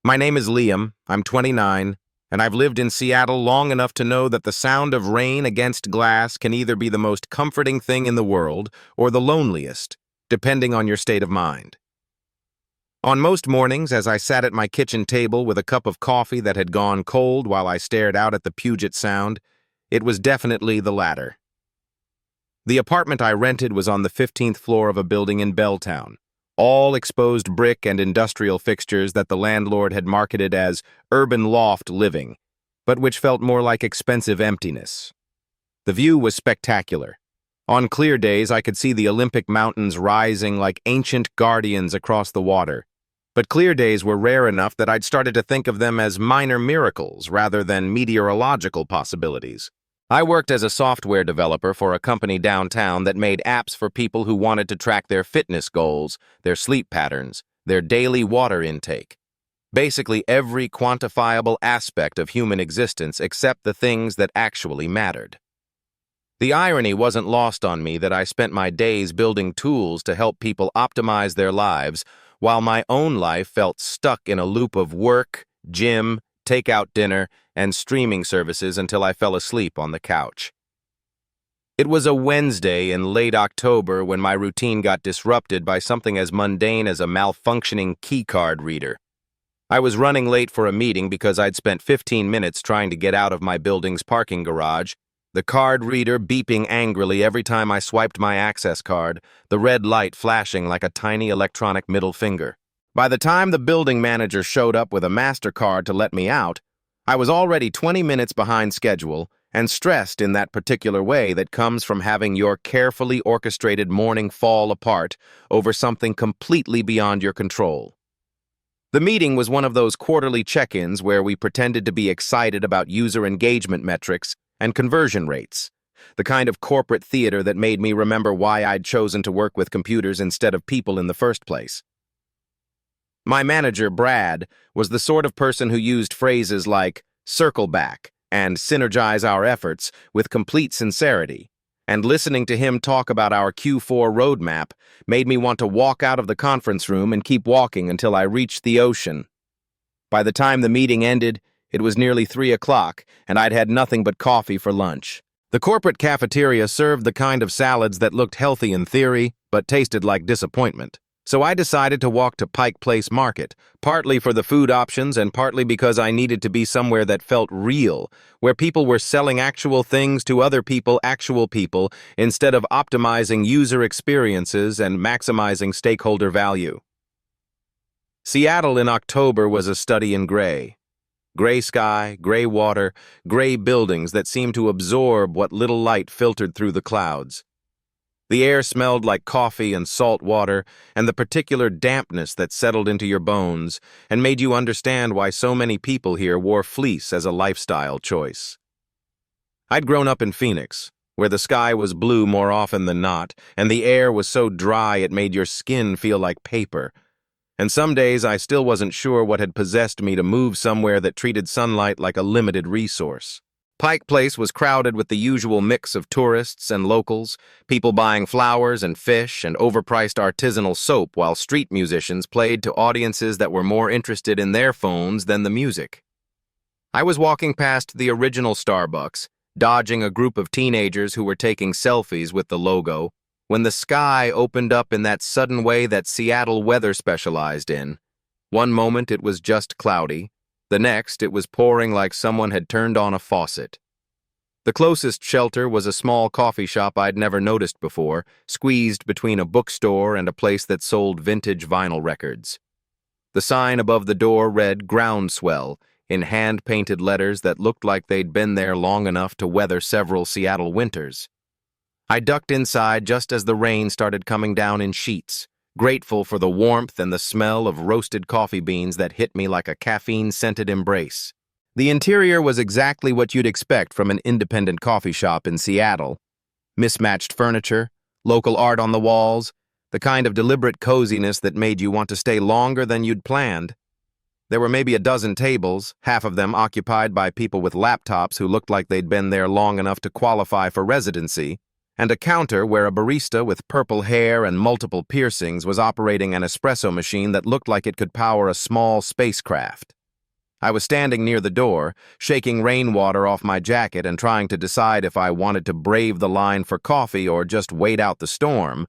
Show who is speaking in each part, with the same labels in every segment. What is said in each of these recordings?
Speaker 1: My name is Liam, I'm 29, and I've lived in Seattle long enough to know that the sound of rain against glass can either be the most comforting thing in the world or the loneliest, depending on your state of mind. On most mornings, as I sat at my kitchen table with a cup of coffee that had gone cold while I stared out at the Puget Sound, it was definitely the latter. The apartment I rented was on the 15th floor of a building in Belltown, all exposed brick and industrial fixtures that the landlord had marketed as urban loft living, but which felt more like expensive emptiness. The view was spectacular. On clear days, I could see the Olympic Mountains rising like ancient guardians across the water, but clear days were rare enough that I'd started to think of them as minor miracles rather than meteorological possibilities. I worked as a software developer for a company downtown that made apps for people who wanted to track their fitness goals, their sleep patterns, their daily water intake. Basically every quantifiable aspect of human existence except the things that actually mattered. The irony wasn't lost on me that I spent my days building tools to help people optimize their lives, while my own life felt stuck in a loop of work, gym, takeout dinner, and streaming services until I fell asleep on the couch. It was a Wednesday in late October when my routine got disrupted by something as mundane as a malfunctioning keycard reader. I was running late for a meeting because I'd spent 15 minutes trying to get out of my building's parking garage, the card reader beeping angrily every time I swiped my access card, the red light flashing like a tiny electronic middle finger. By the time the building manager showed up with a MasterCard to let me out, I was already 20 minutes behind schedule and stressed in that particular way that comes from having your carefully orchestrated morning fall apart over something completely beyond your control. The meeting was one of those quarterly check-ins where we pretended to be excited about user engagement metrics and conversion rates, the kind of corporate theater that made me remember why I'd chosen to work with computers instead of people in the first place. My manager, Brad, was the sort of person who used phrases like circle back and synergize our efforts with complete sincerity, and listening to him talk about our Q4 roadmap made me want to walk out of the conference room and keep walking until I reached the ocean. By the time the meeting ended, it was nearly 3 o'clock, and I'd had nothing but coffee for lunch. The corporate cafeteria served the kind of salads that looked healthy in theory, but tasted like disappointment. So I decided to walk to Pike Place Market, partly for the food options and partly because I needed to be somewhere that felt real, where people were selling actual things to other people, actual people, instead of optimizing user experiences and maximizing stakeholder value. Seattle in October was a study in gray. Gray sky, gray water, gray buildings that seemed to absorb what little light filtered through the clouds. The air smelled like coffee and salt water, and the particular dampness that settled into your bones and made you understand why so many people here wore fleece as a lifestyle choice. I'd grown up in Phoenix, where the sky was blue more often than not, and the air was so dry it made your skin feel like paper. And some days I still wasn't sure what had possessed me to move somewhere that treated sunlight like a limited resource. Pike Place was crowded with the usual mix of tourists and locals, people buying flowers and fish and overpriced artisanal soap while street musicians played to audiences that were more interested in their phones than the music. I was walking past the original Starbucks, dodging a group of teenagers who were taking selfies with the logo, when the sky opened up in that sudden way that Seattle weather specialized in. One moment it was just cloudy. The next, it was pouring like someone had turned on a faucet. The closest shelter was a small coffee shop I'd never noticed before, squeezed between a bookstore and a place that sold vintage vinyl records. The sign above the door read "Groundswell" in hand-painted letters that looked like they'd been there long enough to weather several Seattle winters. I ducked inside just as the rain started coming down in sheets, grateful for the warmth and the smell of roasted coffee beans that hit me like a caffeine-scented embrace. The interior was exactly what you'd expect from an independent coffee shop in Seattle. Mismatched furniture, local art on the walls, the kind of deliberate coziness that made you want to stay longer than you'd planned. There were maybe a dozen tables, half of them occupied by people with laptops who looked like they'd been there long enough to qualify for residency, and a counter where a barista with purple hair and multiple piercings was operating an espresso machine that looked like it could power a small spacecraft. I was standing near the door, shaking rainwater off my jacket and trying to decide if I wanted to brave the line for coffee or just wait out the storm,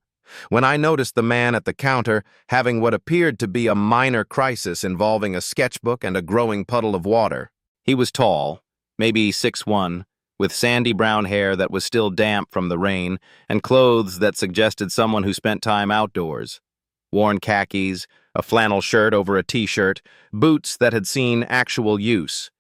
Speaker 1: when I noticed the man at the counter having what appeared to be a minor crisis involving a sketchbook and a growing puddle of water. He was tall, maybe 6'1", with sandy brown hair that was still damp from the rain and clothes that suggested someone who spent time outdoors. Worn khakis, a flannel shirt over a t-shirt, boots that had seen actual use.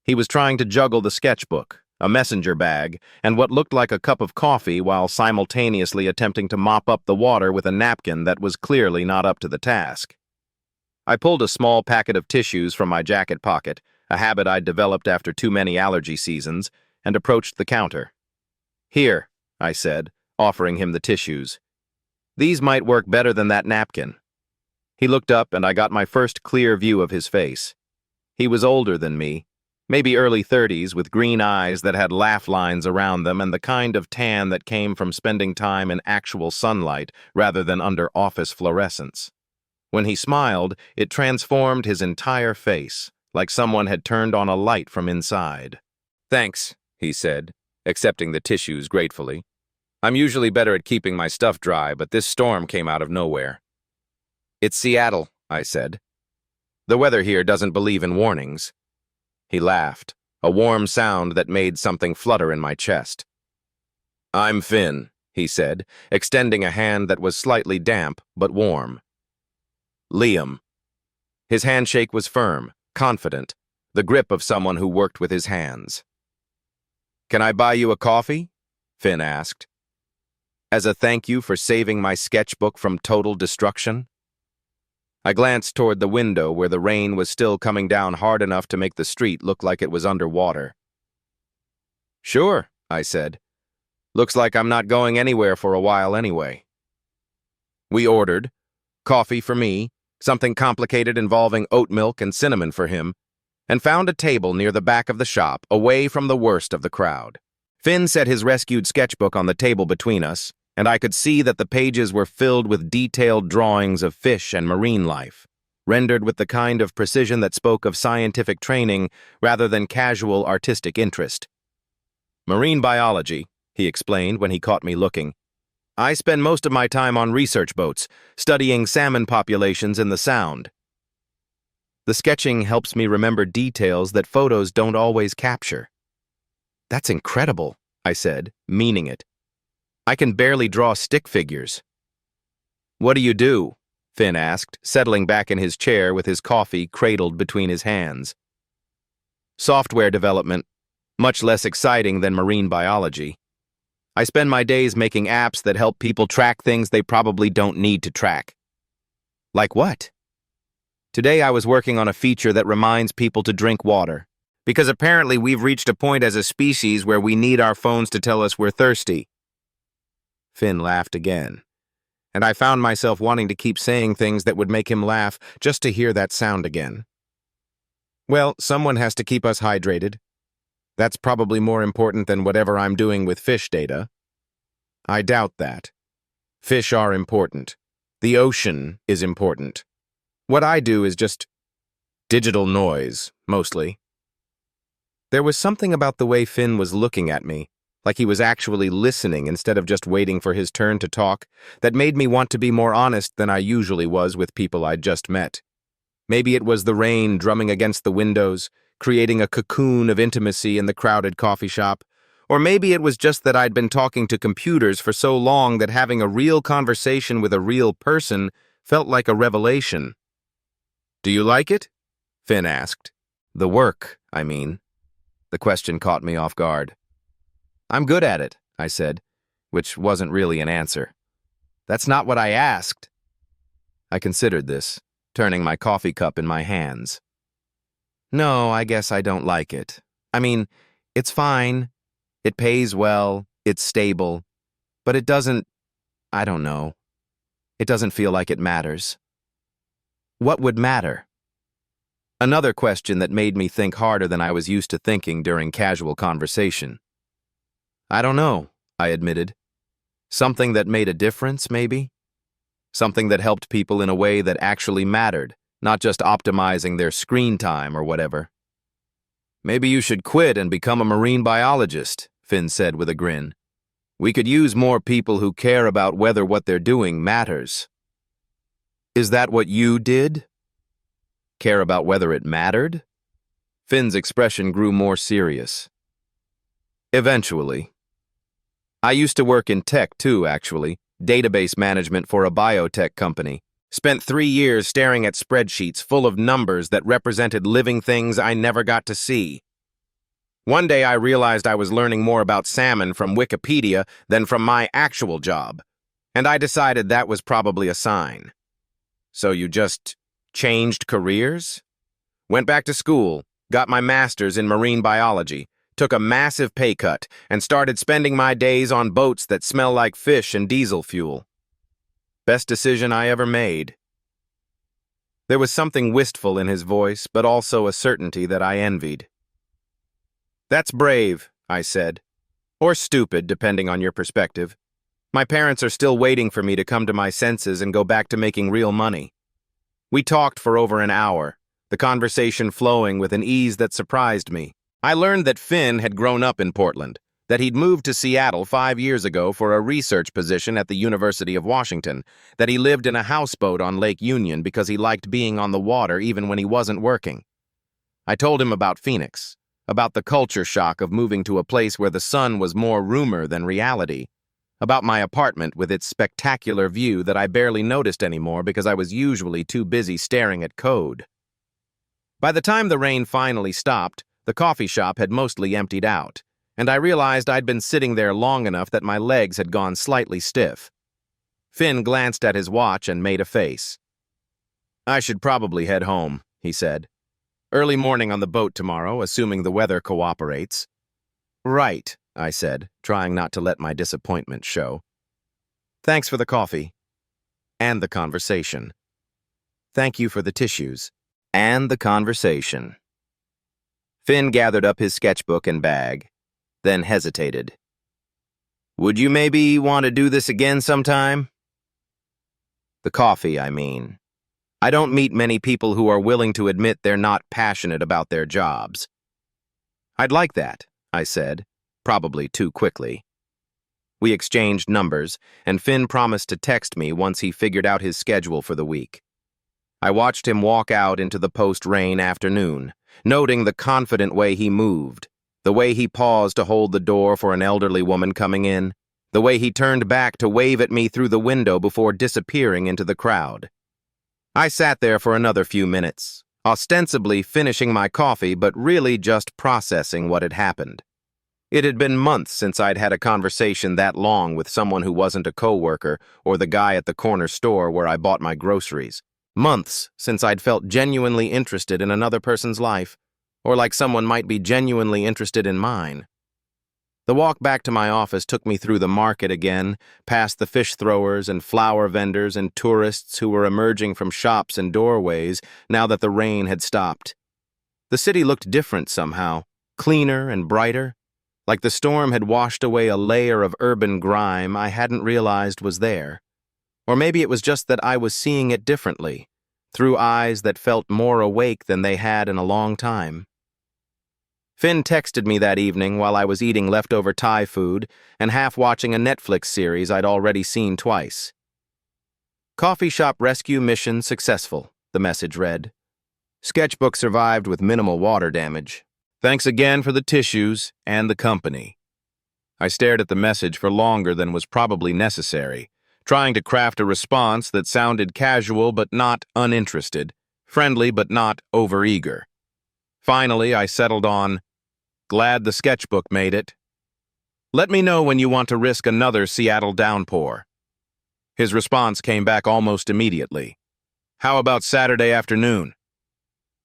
Speaker 1: He was trying to juggle the sketchbook, a messenger bag, and what looked like a cup of coffee while simultaneously attempting to mop up the water with a napkin that was clearly not up to the task. I pulled a small packet of tissues from my jacket pocket, a habit I'd developed after too many allergy seasons, and approached the counter. "Here," I said, offering him the tissues. "These might work better than that napkin." He looked up and I got my first clear view of his face. He was older than me, maybe early 30s, with green eyes that had laugh lines around them and the kind of tan that came from spending time in actual sunlight rather than under office fluorescence. When he smiled, it transformed his entire face, like someone had turned on a light from inside. "Thanks," he said, accepting the tissues gratefully. "I'm usually better at keeping my stuff dry, but this storm came out of nowhere." "It's Seattle," I said. "The weather here doesn't believe in warnings." He laughed, a warm sound that made something flutter in my chest. "I'm Finn," he said, extending a hand that was slightly damp but warm. "Liam." His handshake was firm, confident, the grip of someone who worked with his hands. "Can I buy you a coffee?" Finn asked. "As a thank you for saving my sketchbook from total destruction?" I glanced toward the window where the rain was still coming down hard enough to make the street look like it was underwater. "Sure," I said. "Looks like I'm not going anywhere for a while anyway." We ordered coffee for me, something complicated involving oat milk and cinnamon for him, and found a table near the back of the shop, away from the worst of the crowd. Finn set his rescued sketchbook on the table between us, and I could see that the pages were filled with detailed drawings of fish and marine life, rendered with the kind of precision that spoke of scientific training rather than casual artistic interest. "Marine biology," he explained when he caught me looking. "I spend most of my time on research boats, studying salmon populations in the Sound. The sketching helps me remember details that photos don't always capture." "That's incredible," I said, meaning it. "I can barely draw stick figures." "What do you do?" Finn asked, settling back in his chair with his coffee cradled between his hands. "Software development, much less exciting than marine biology. I spend my days making apps that help people track things they probably don't need to track." "Like what?" "Today I was working on a feature that reminds people to drink water, because apparently we've reached a point as a species where we need our phones to tell us we're thirsty." Finn laughed again, and I found myself wanting to keep saying things that would make him laugh just to hear that sound again. "Well, someone has to keep us hydrated. That's probably more important than whatever I'm doing with fish data." "I doubt that. Fish are important. The ocean is important. What I do is just digital noise, mostly." There was something about the way Finn was looking at me, like he was actually listening instead of just waiting for his turn to talk, that made me want to be more honest than I usually was with people I'd just met. Maybe it was the rain drumming against the windows, creating a cocoon of intimacy in the crowded coffee shop, or maybe it was just that I'd been talking to computers for so long that having a real conversation with a real person felt like a revelation. "Do you like it?" Finn asked. "The work, I mean." The question caught me off guard. "I'm good at it," I said, which wasn't really an answer. "That's not what I asked." I considered this, turning my coffee cup in my hands. "No, I guess I don't like it. I mean, it's fine. It pays well, it's stable, but it doesn't, I don't know. It doesn't feel like it matters." What would matter? Another question that made me think harder than I was used to thinking during casual conversation. "I don't know," I admitted. Something that made a difference, maybe? Something that helped people in a way that actually mattered, not just optimizing their screen time or whatever. Maybe you should quit and become a marine biologist, Finn said with a grin. We could use more people who care about whether what they're doing matters. Is that what you did? Care about whether it mattered? Finn's expression grew more serious. Eventually. I used to work in tech too, actually, database management for a biotech company. Spent 3 years staring at spreadsheets full of numbers that represented living things I never got to see. One day I realized I was learning more about salmon from Wikipedia than from my actual job, and I decided that was probably a sign. So you just changed careers? Went back to school, got my master's in marine biology, took a massive pay cut, and started spending my days on boats that smell like fish and diesel fuel. Best decision I ever made. There was something wistful in his voice, but also a certainty that I envied. That's brave, I said. Or stupid, depending on your perspective. My parents are still waiting for me to come to my senses and go back to making real money. We talked for over an hour, the conversation flowing with an ease that surprised me. I learned that Finn had grown up in Portland, that he'd moved to Seattle 5 years ago for a research position at the University of Washington, that he lived in a houseboat on Lake Union because he liked being on the water even when he wasn't working. I told him about Phoenix, about the culture shock of moving to a place where the sun was more rumor than reality, about my apartment with its spectacular view that I barely noticed anymore because I was usually too busy staring at code. By the time the rain finally stopped, the coffee shop had mostly emptied out, and I realized I'd been sitting there long enough that my legs had gone slightly stiff. Finn glanced at his watch and made a face. I should probably head home, he said. Early morning on the boat tomorrow, assuming the weather cooperates. Right, I said, trying not to let my disappointment show. Thanks for the coffee. And the conversation. Thank you for the tissues. And the conversation. Finn gathered up his sketchbook and bag, then hesitated. Would you maybe want to do this again sometime? The coffee, I mean. I don't meet many people who are willing to admit they're not passionate about their jobs. I'd like that, I said, probably too quickly. We exchanged numbers, and Finn promised to text me once he figured out his schedule for the week. I watched him walk out into the post-rain afternoon, noting the confident way he moved, the way he paused to hold the door for an elderly woman coming in, the way he turned back to wave at me through the window before disappearing into the crowd. I sat there for another few minutes, ostensibly finishing my coffee but really just processing what had happened. It had been months since I'd had a conversation that long with someone who wasn't a coworker or the guy at the corner store where I bought my groceries. Months since I'd felt genuinely interested in another person's life, or like someone might be genuinely interested in mine. The walk back to my office took me through the market again, past the fish throwers and flower vendors and tourists who were emerging from shops and doorways now that the rain had stopped. The city looked different somehow, cleaner and brighter, like the storm had washed away a layer of urban grime I hadn't realized was there. Or maybe it was just that I was seeing it differently, through eyes that felt more awake than they had in a long time. Finn texted me that evening while I was eating leftover Thai food and half watching a Netflix series I'd already seen twice. Coffee shop rescue mission successful, the message read. Sketchbook survived with minimal water damage. Thanks again for the tissues and the company. I stared at the message for longer than was probably necessary, trying to craft a response that sounded casual but not uninterested, friendly but not overeager. Finally, I settled on, glad the sketchbook made it. Let me know when you want to risk another Seattle downpour. His response came back almost immediately. How about Saturday afternoon?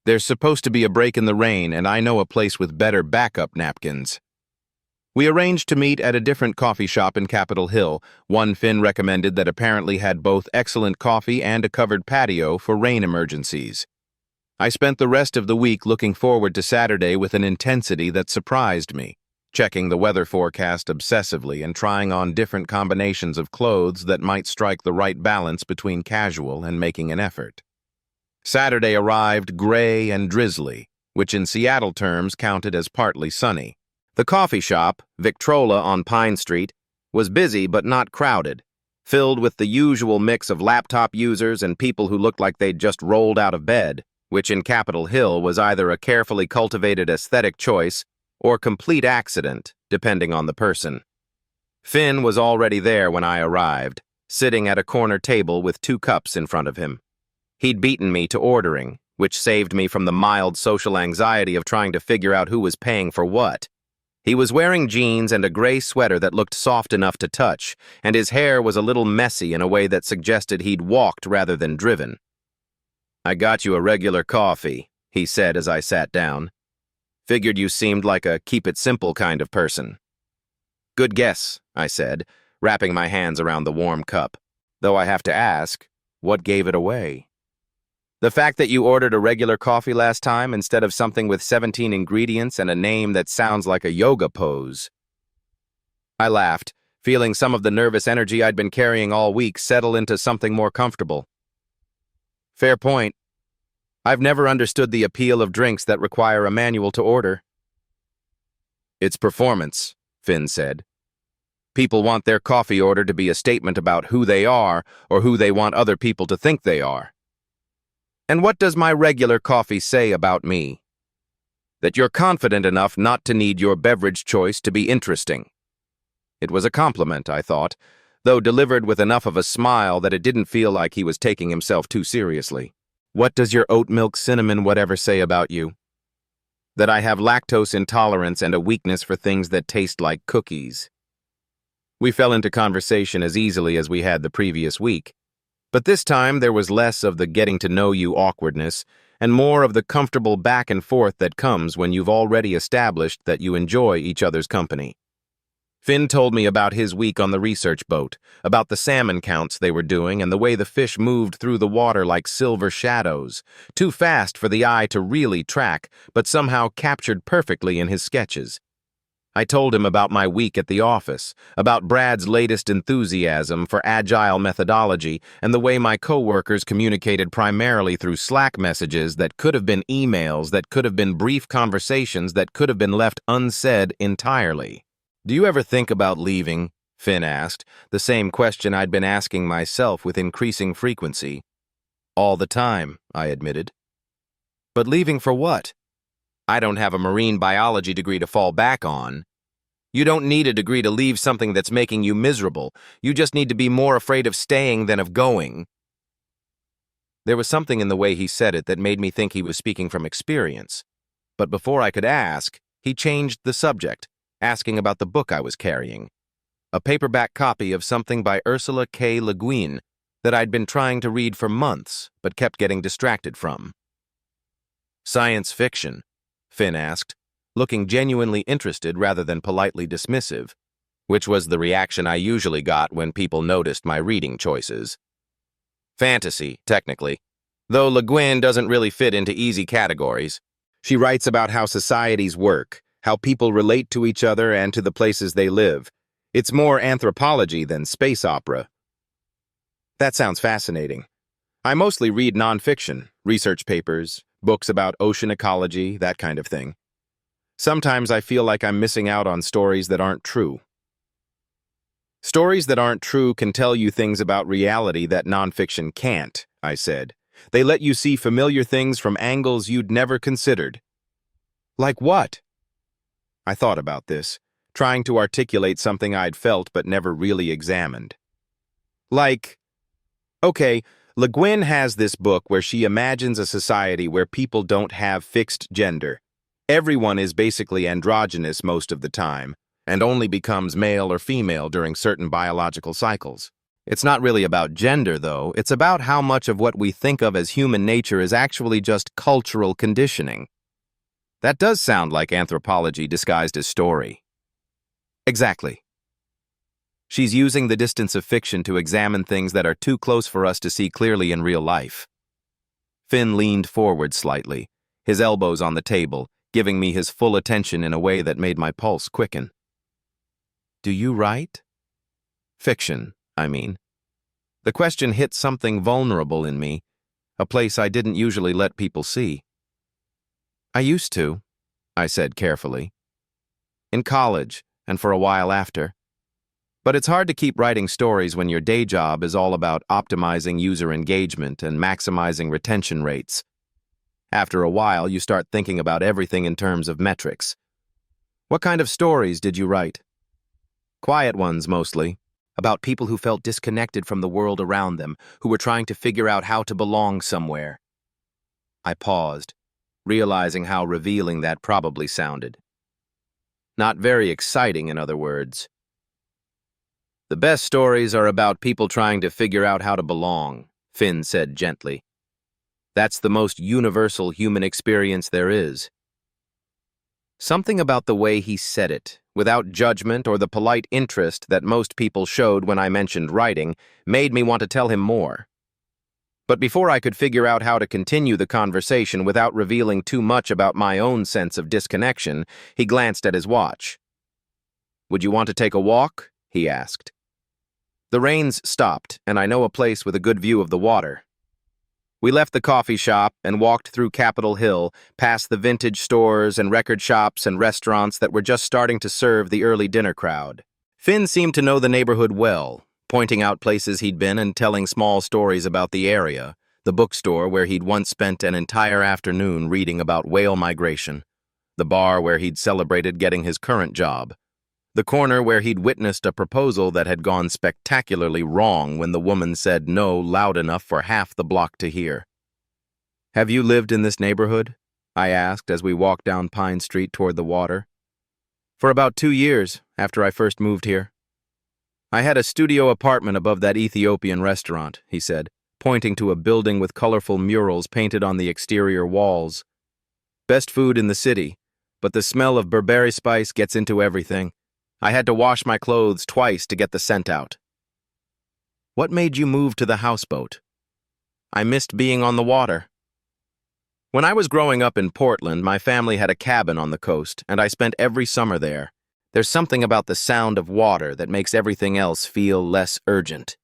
Speaker 1: There's supposed to be a break in the rain, and I know a place with better backup napkins. We arranged to meet at a different coffee shop in Capitol Hill, one Finn recommended that apparently had both excellent coffee and a covered patio for rain emergencies. I spent the rest of the week looking forward to Saturday with an intensity that surprised me. checking the weather forecast obsessively and trying on different combinations of clothes that might strike the right balance between casual and making an effort. Saturday arrived gray and drizzly, which in Seattle terms counted as partly sunny. The coffee shop, Victrola on Pine Street, was busy but not crowded, filled with the usual mix of laptop users and people who looked like they'd just rolled out of bed, which in Capitol Hill was either a carefully cultivated aesthetic choice or complete accident, depending on the person. Finn was already there when I arrived, sitting at a corner table with 2 cups in front of him. He'd beaten me to ordering, which saved me from the mild social anxiety of trying to figure out who was paying for what. He was wearing jeans and a gray sweater that looked soft enough to touch, and his hair was a little messy in a way that suggested he'd walked rather than driven. "I got you a regular coffee," he said as I sat down. "Figured you seemed like a keep-it-simple kind of person." "Good guess," I said, wrapping my hands around the warm cup. "Though I have to ask, what gave it away?" "The fact that you ordered a regular coffee last time instead of something with 17 ingredients and a name that sounds like a yoga pose." I laughed, feeling some of the nervous energy I'd been carrying all week settle into something more comfortable. "Fair point. I've never understood the appeal of drinks that require a manual to order." "It's performance," Finn said. "People want their coffee order to be a statement about who they are or who they want other people to think they are." "And what does my regular coffee say about me?" "That you're confident enough not to need your beverage choice to be interesting." It was a compliment, I thought, though delivered with enough of a smile that it didn't feel like he was taking himself too seriously. "What does your oat milk cinnamon whatever say about you?" "That I have lactose intolerance and a weakness for things that taste like cookies." We fell into conversation as easily as we had the previous week, but this time there was less of the getting-to-know-you awkwardness and more of the comfortable back and forth that comes when you've already established that you enjoy each other's company. Finn told me about his week on the research boat, about the salmon counts they were doing and the way the fish moved through the water like silver shadows, too fast for the eye to really track, but somehow captured perfectly in his sketches. I told him about my week at the office, about Brad's latest enthusiasm for agile methodology and the way my coworkers communicated primarily through Slack messages that could have been emails, that could have been brief conversations, that could have been left unsaid entirely. "Do you ever think about leaving?" Finn asked, the same question I'd been asking myself with increasing frequency. "All the time," I admitted. "But leaving for what?" "I don't have a marine biology degree to fall back on." "You don't need a degree to leave something that's making you miserable. You just need to be more afraid of staying than of going." There was something in the way he said it that made me think he was speaking from experience. But before I could ask, he changed the subject, asking about the book I was carrying. A paperback copy of something by Ursula K. Le Guin that I'd been trying to read for months, but kept getting distracted from. "Science fiction?" Finn asked, looking genuinely interested rather than politely dismissive, which was the reaction I usually got when people noticed my reading choices. "Fantasy, technically, though Le Guin doesn't really fit into easy categories. She writes about how societies work, how people relate to each other and to the places they live. It's more anthropology than space opera." "That sounds fascinating. I mostly read nonfiction, research papers, books about ocean ecology, that kind of thing. Sometimes I feel like I'm missing out on stories that aren't true." "Stories that aren't true can tell you things about reality that nonfiction can't," I said. "They let you see familiar things from angles you'd never considered." "Like what?" I thought about this, trying to articulate something I'd felt but never really examined. Okay, Le Guin has this book where she imagines a society where people don't have fixed gender. Everyone is basically androgynous most of the time, and only becomes male or female during certain biological cycles. It's not really about gender, though. It's about how much of what we think of as human nature is actually just cultural conditioning. That does sound like anthropology disguised as story. Exactly. She's using the distance of fiction to examine things that are too close for us to see clearly in real life. Finn leaned forward slightly, his elbows on the table, giving me his full attention in a way that made my pulse quicken. Do you write? Fiction, I mean. The question hit something vulnerable in me, a place I didn't usually let people see. I used to, I said carefully. In college, and for a while after. But it's hard to keep writing stories when your day job is all about optimizing user engagement and maximizing retention rates. After a while, you start thinking about everything in terms of metrics. What kind of stories did you write? Quiet ones, mostly, about people who felt disconnected from the world around them, who were trying to figure out how to belong somewhere. I paused, realizing how revealing that probably sounded. Not very exciting, in other words. The best stories are about people trying to figure out how to belong, Finn said gently. That's the most universal human experience there is. Something about the way he said it, without judgment or the polite interest that most people showed when I mentioned writing, made me want to tell him more. But before I could figure out how to continue the conversation without revealing too much about my own sense of disconnection, he glanced at his watch. Would you want to take a walk? He asked. The rains stopped, and I know a place with a good view of the water. We left the coffee shop and walked through Capitol Hill, past the vintage stores and record shops and restaurants that were just starting to serve the early dinner crowd. Finn seemed to know the neighborhood well, pointing out places he'd been and telling small stories about the area, the bookstore where he'd once spent an entire afternoon reading about whale migration, the bar where he'd celebrated getting his current job, the corner where he'd witnessed a proposal that had gone spectacularly wrong when the woman said no loud enough for half the block to hear. Have you lived in this neighborhood? I asked as we walked down Pine Street toward the water. For about 2 years, after I first moved here. I had a studio apartment above that Ethiopian restaurant, he said, pointing to a building with colorful murals painted on the exterior walls. Best food in the city, but the smell of Burberry spice gets into everything. I had to wash my clothes twice to get the scent out. What made you move to the houseboat? I missed being on the water. When I was growing up in Portland, my family had a cabin on the coast, and I spent every summer there. There's something about the sound of water that makes everything else feel less urgent.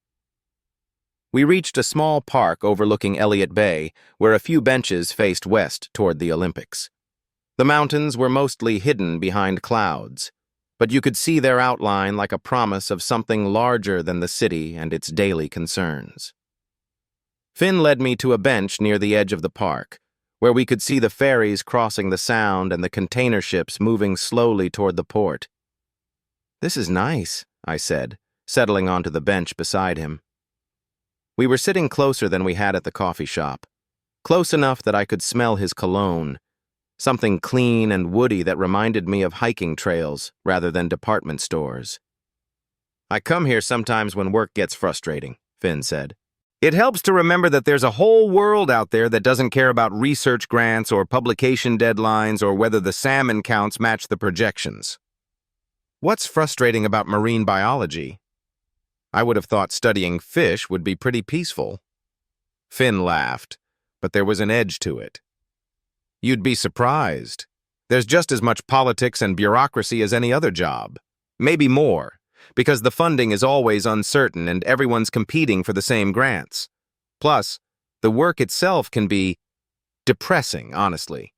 Speaker 1: We reached a small park overlooking Elliott Bay, where a few benches faced west toward the Olympics. The mountains were mostly hidden behind clouds, but you could see their outline like a promise of something larger than the city and its daily concerns. Finn led me to a bench near the edge of the park, where we could see the ferries crossing the Sound and the container ships moving slowly toward the port. This is nice, I said, settling onto the bench beside him. We were sitting closer than we had at the coffee shop, close enough that I could smell his cologne, something clean and woody that reminded me of hiking trails rather than department stores. I come here sometimes when work gets frustrating, Finn said. It helps to remember that there's a whole world out there that doesn't care about research grants or publication deadlines or whether the salmon counts match the projections. What's frustrating about marine biology? I would have thought studying fish would be pretty peaceful. Finn laughed, but there was an edge to it. You'd be surprised. There's just as much politics and bureaucracy as any other job. Maybe more, because the funding is always uncertain and everyone's competing for the same grants. Plus, the work itself can be depressing, honestly.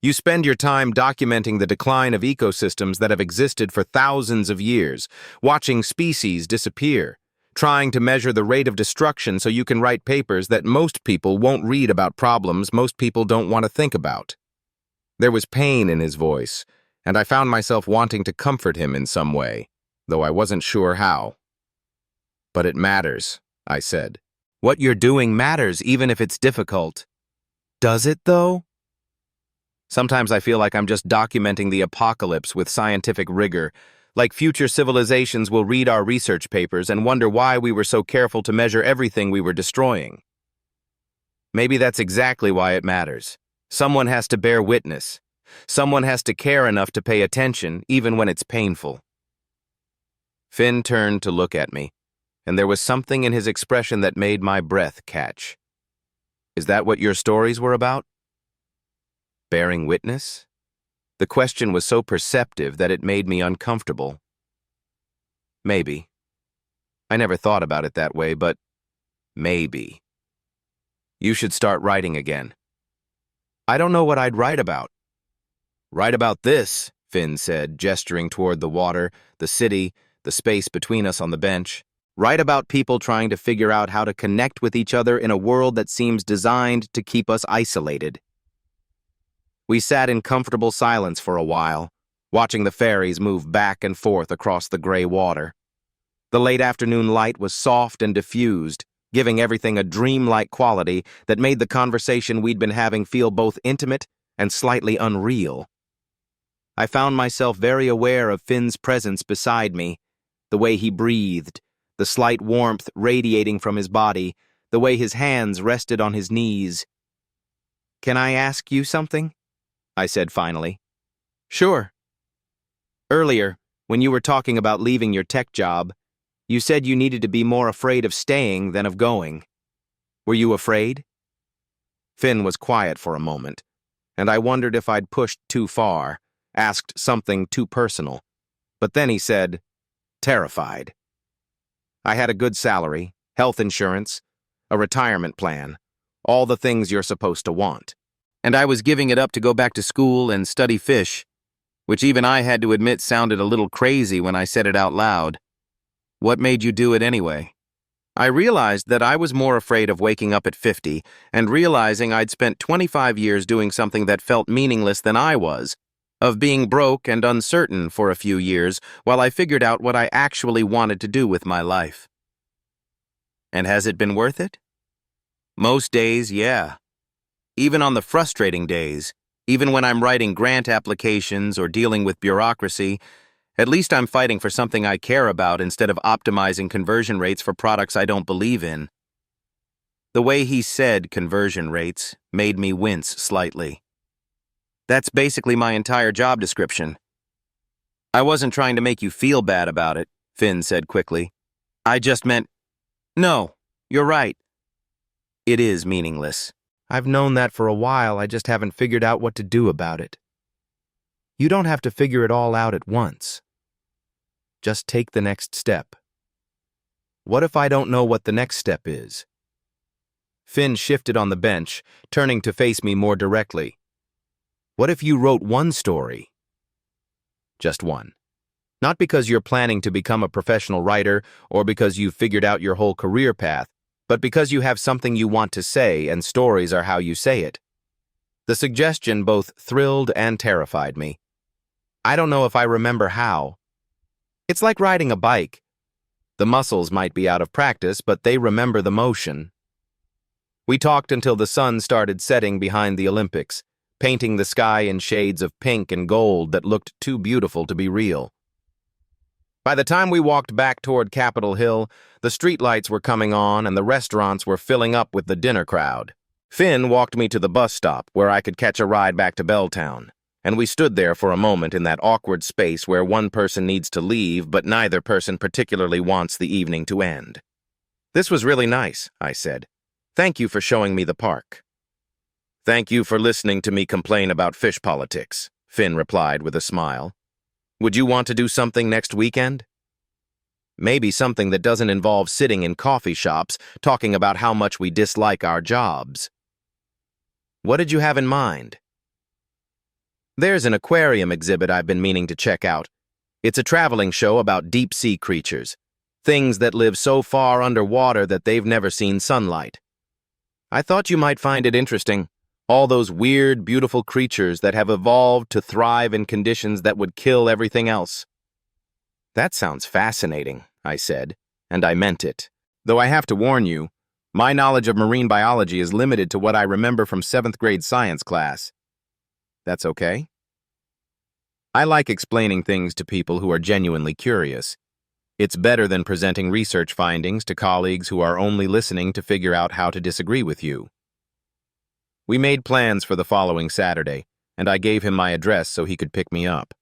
Speaker 1: You spend your time documenting the decline of ecosystems that have existed for thousands of years, watching species disappear, trying to measure the rate of destruction so you can write papers that most people won't read about problems most people don't want to think about. There was pain in his voice, and I found myself wanting to comfort him in some way, though I wasn't sure how. But it matters, I said. What you're doing matters, even if it's difficult. Does it, though? Sometimes I feel like I'm just documenting the apocalypse with scientific rigor, like future civilizations will read our research papers and wonder why we were so careful to measure everything we were destroying. Maybe that's exactly why it matters. Someone has to bear witness. Someone has to care enough to pay attention, even when it's painful. Finn turned to look at me, and there was something in his expression that made my breath catch. Is that what your stories were about? Bearing witness? The question was so perceptive that it made me uncomfortable. Maybe. I never thought about it that way, but maybe. You should start writing again. I don't know what I'd write about. Write about this, Finn said, gesturing toward the water, the city, the space between us on the bench. Write about people trying to figure out how to connect with each other in a world that seems designed to keep us isolated. We sat in comfortable silence for a while, watching the ferries move back and forth across the gray water. The late afternoon light was soft and diffused, giving everything a dreamlike quality that made the conversation we'd been having feel both intimate and slightly unreal. I found myself very aware of Finn's presence beside me, the way he breathed, the slight warmth radiating from his body, the way his hands rested on his knees. "Can I ask you something?" I said finally. "Sure." "Earlier, when you were talking about leaving your tech job, you said you needed to be more afraid of staying than of going. Were you afraid?" Finn was quiet for a moment, and I wondered if I'd pushed too far, asked something too personal. But then he said, "Terrified." I had a good salary, health insurance, a retirement plan, all the things you're supposed to want. And I was giving it up to go back to school and study fish, which even I had to admit sounded a little crazy when I said it out loud. What made you do it anyway? I realized that I was more afraid of waking up at 50 and realizing I'd spent 25 years doing something that felt meaningless than I was, of being broke and uncertain for a few years while I figured out what I actually wanted to do with my life. And has it been worth it? Most days, yeah. Even on the frustrating days, even when I'm writing grant applications or dealing with bureaucracy, at least I'm fighting for something I care about instead of optimizing conversion rates for products I don't believe in. The way he said conversion rates made me wince slightly. That's basically my entire job description. I wasn't trying to make you feel bad about it, Finn said quickly. I just meant, no, you're right. It is meaningless. I've known that for a while, I just haven't figured out what to do about it. You don't have to figure it all out at once. Just take the next step. What if I don't know what the next step is? Finn shifted on the bench, turning to face me more directly. What if you wrote one story? Just one. Not because you're planning to become a professional writer or because you've figured out your whole career path, but because you have something you want to say and stories are how you say it. The suggestion both thrilled and terrified me. I don't know if I remember how. It's like riding a bike. The muscles might be out of practice, but they remember the motion. We talked until the sun started setting behind the Olympics, painting the sky in shades of pink and gold that looked too beautiful to be real. By the time we walked back toward Capitol Hill, the streetlights were coming on and the restaurants were filling up with the dinner crowd. Finn walked me to the bus stop where I could catch a ride back to Belltown, and we stood there for a moment in that awkward space where one person needs to leave but neither person particularly wants the evening to end. "This was really nice," I said. "Thank you for showing me the park." "Thank you for listening to me complain about fish politics," Finn replied with a smile. "Would you want to do something next weekend? Maybe something that doesn't involve sitting in coffee shops talking about how much we dislike our jobs." "What did you have in mind?" "There's an aquarium exhibit I've been meaning to check out. It's a traveling show about deep-sea creatures, things that live so far underwater that they've never seen sunlight. I thought you might find it interesting. All those weird, beautiful creatures that have evolved to thrive in conditions that would kill everything else." "That sounds fascinating," I said, and I meant it. Though I have to warn you, my knowledge of marine biology is limited to what I remember from 7th grade science class. That's okay? I like explaining things to people who are genuinely curious. It's better than presenting research findings to colleagues who are only listening to figure out how to disagree with you. We made plans for the following Saturday, and I gave him my address so he could pick me up.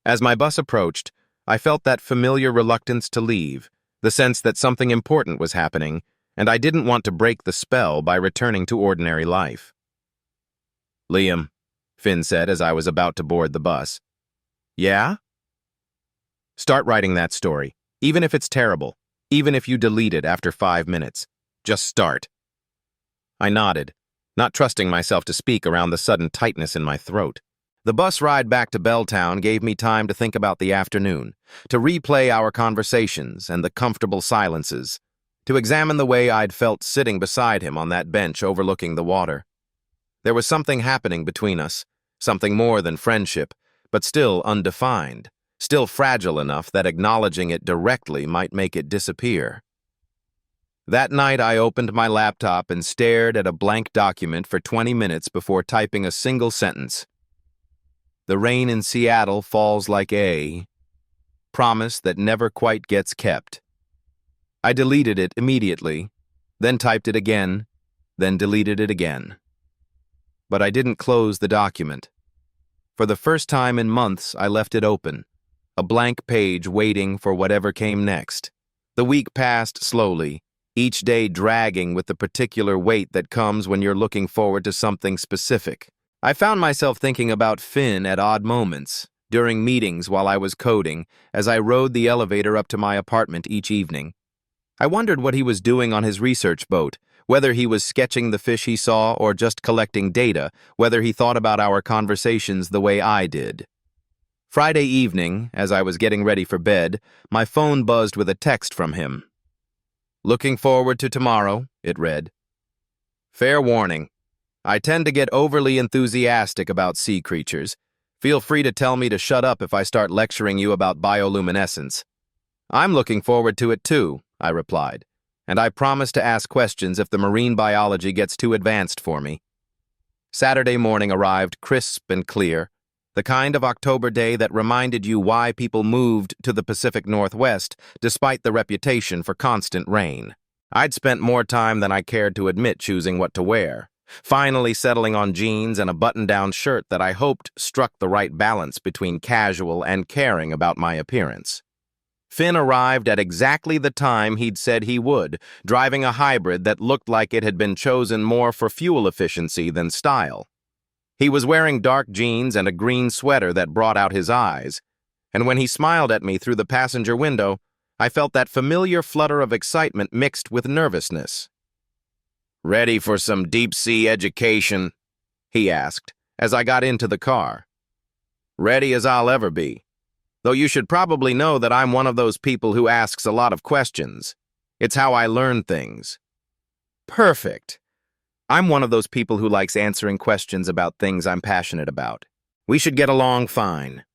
Speaker 1: As my bus approached, I felt that familiar reluctance to leave, the sense that something important was happening, and I didn't want to break the spell by returning to ordinary life. "Liam," Finn said as I was about to board the bus. Yeah? Start writing that story, even if it's terrible, even if you delete it after 5 minutes. Just start. I nodded, not trusting myself to speak around the sudden tightness in my throat. The bus ride back to Belltown gave me time to think about the afternoon, to replay our conversations and the comfortable silences, to examine the way I'd felt sitting beside him on that bench overlooking the water. There was something happening between us, something more than friendship, but still undefined, still fragile enough that acknowledging it directly might make it disappear. That night, I opened my laptop and stared at a blank document for 20 minutes before typing a single sentence. The rain in Seattle falls like a promise that never quite gets kept. I deleted it immediately, then typed it again, then deleted it again. But I didn't close the document. For the first time in months, I left it open, a blank page waiting for whatever came next. The week passed slowly, each day dragging with the particular weight that comes when you're looking forward to something specific. I found myself thinking about Finn at odd moments, during meetings while I was coding, as I rode the elevator up to my apartment each evening. I wondered what he was doing on his research boat, whether he was sketching the fish he saw or just collecting data, whether he thought about our conversations the way I did. Friday evening, as I was getting ready for bed, my phone buzzed with a text from him. "Looking forward to tomorrow," it read. "Fair warning. I tend to get overly enthusiastic about sea creatures. Feel free to tell me to shut up if I start lecturing you about bioluminescence." "I'm looking forward to it too," I replied, "and I promise to ask questions if the marine biology gets too advanced for me." Saturday morning arrived crisp and clear, the kind of October day that reminded you why people moved to the Pacific Northwest despite the reputation for constant rain. I'd spent more time than I cared to admit choosing what to wear, finally settling on jeans and a button-down shirt that I hoped struck the right balance between casual and caring about my appearance. Finn arrived at exactly the time he'd said he would, driving a hybrid that looked like it had been chosen more for fuel efficiency than style. He was wearing dark jeans and a green sweater that brought out his eyes, and when he smiled at me through the passenger window, I felt that familiar flutter of excitement mixed with nervousness. "Ready for some deep-sea education?" he asked, as I got into the car. "Ready as I'll ever be. Though you should probably know that I'm one of those people who asks a lot of questions. It's how I learn things." "Perfect. I'm one of those people who likes answering questions about things I'm passionate about. We should get along fine."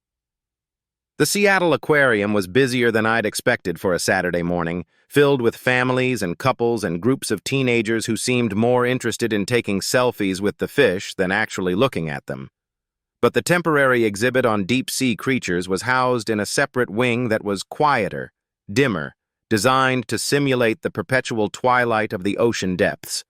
Speaker 1: The Seattle Aquarium was busier than I'd expected for a Saturday morning, filled with families and couples and groups of teenagers who seemed more interested in taking selfies with the fish than actually looking at them. But the temporary exhibit on deep-sea creatures was housed in a separate wing that was quieter, dimmer, designed to simulate the perpetual twilight of the ocean depths.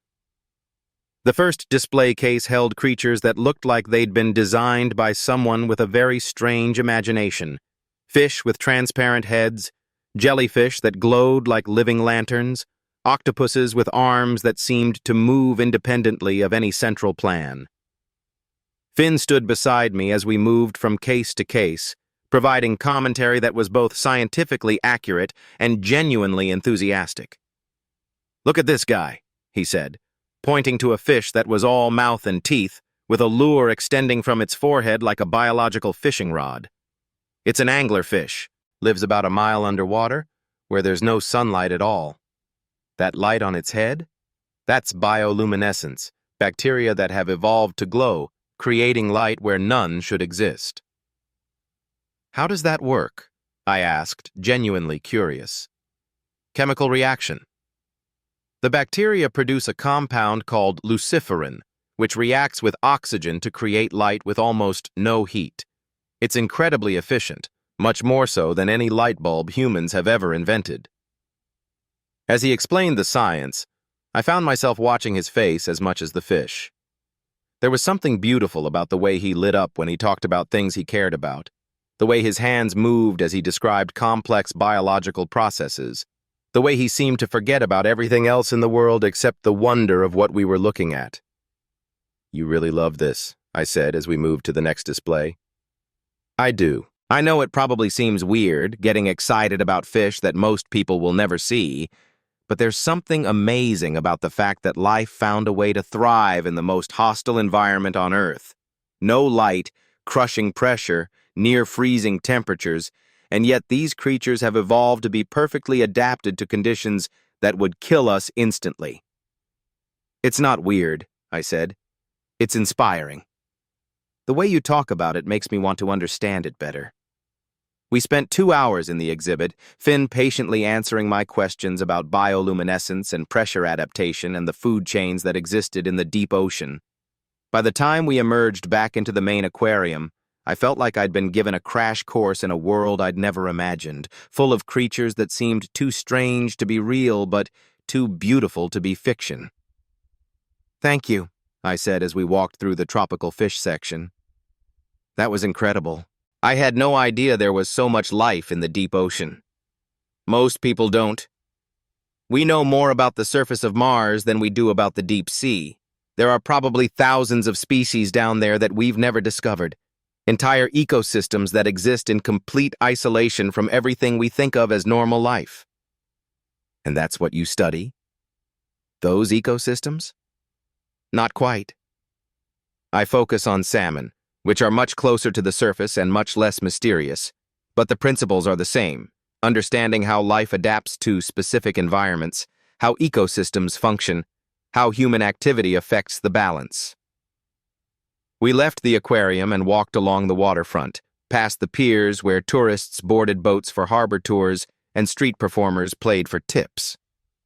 Speaker 1: The first display case held creatures that looked like they'd been designed by someone with a very strange imagination. Fish with transparent heads, jellyfish that glowed like living lanterns, octopuses with arms that seemed to move independently of any central plan. Finn stood beside me as we moved from case to case, providing commentary that was both scientifically accurate and genuinely enthusiastic. "Look at this guy," he said, pointing to a fish that was all mouth and teeth, with a lure extending from its forehead like a biological fishing rod. "It's an anglerfish, lives about a mile underwater, where there's no sunlight at all. That light on its head? That's bioluminescence, bacteria that have evolved to glow, creating light where none should exist." "How does that work?" I asked, genuinely curious. "Chemical reaction. The bacteria produce a compound called luciferin, which reacts with oxygen to create light with almost no heat. It's incredibly efficient, much more so than any light bulb humans have ever invented." As he explained the science, I found myself watching his face as much as the fish. There was something beautiful about the way he lit up when he talked about things he cared about, the way his hands moved as he described complex biological processes, the way he seemed to forget about everything else in the world except the wonder of what we were looking at. "You really love this," I said as we moved to the next display. I do. I know it probably seems weird, getting excited about fish that most people will never see, but there's something amazing about the fact that life found a way to thrive in the most hostile environment on Earth. No light, crushing pressure, near freezing temperatures, and yet these creatures have evolved to be perfectly adapted to conditions that would kill us instantly. It's not weird, I said. It's inspiring. The way you talk about it makes me want to understand it better. We spent 2 hours in the exhibit, Finn patiently answering my questions about bioluminescence and pressure adaptation and the food chains that existed in the deep ocean. By the time we emerged back into the main aquarium, I felt like I'd been given a crash course in a world I'd never imagined, full of creatures that seemed too strange to be real but too beautiful to be fiction. Thank you, I said as we walked through the tropical fish section. That was incredible. I had no idea there was so much life in the deep ocean. Most people don't. We know more about the surface of Mars than we do about the deep sea. There are probably thousands of species down there that we've never discovered. Entire ecosystems that exist in complete isolation from everything we think of as normal life. And that's what you study? Those ecosystems? Not quite. I focus on salmon, which are much closer to the surface and much less mysterious, but the principles are the same, understanding how life adapts to specific environments, how ecosystems function, how human activity affects the balance. We left the aquarium and walked along the waterfront, past the piers where tourists boarded boats for harbor tours and street performers played for tips.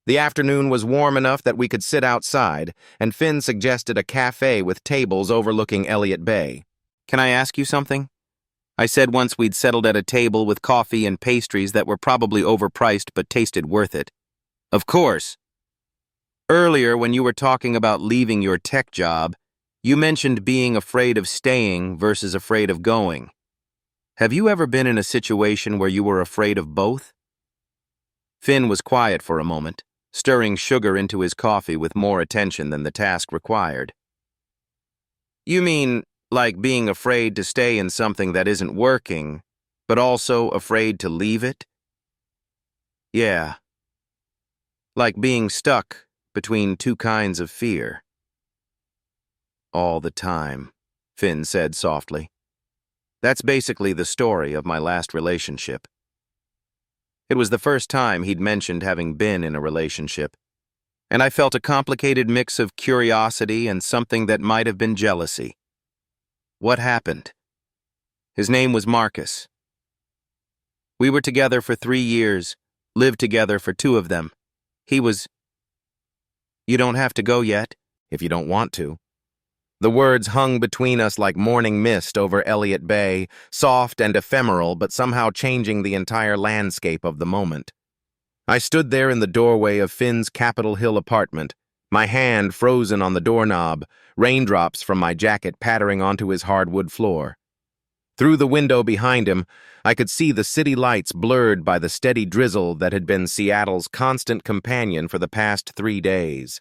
Speaker 1: The afternoon was warm enough that we could sit outside, and Finn suggested a cafe with tables overlooking Elliott Bay. Can I ask you something? I said once we'd settled at a table with coffee and pastries that were probably overpriced but tasted worth it. Of course. Earlier, when you were talking about leaving your tech job, you mentioned being afraid of staying versus afraid of going. Have you ever been in a situation where you were afraid of both? Finn was quiet for a moment, stirring sugar into his coffee with more attention than the task required. You mean, like being afraid to stay in something that isn't working, but also afraid to leave it? Yeah. Like being stuck between two kinds of fear. All the time, Finn said softly. That's basically the story of my last relationship. It was the first time he'd mentioned having been in a relationship, and I felt a complicated mix of curiosity and something that might have been jealousy. What happened? His name was Marcus. We were together for 3 years, lived together for 2 of them. He was... You don't have to go yet, if you don't want to. The words hung between us like morning mist over Elliott Bay, soft and ephemeral but somehow changing the entire landscape of the moment. I stood there in the doorway of Finn's Capitol Hill apartment, my hand frozen on the doorknob, raindrops from my jacket pattering onto his hardwood floor. Through the window behind him, I could see the city lights blurred by the steady drizzle that had been Seattle's constant companion for the past 3 days.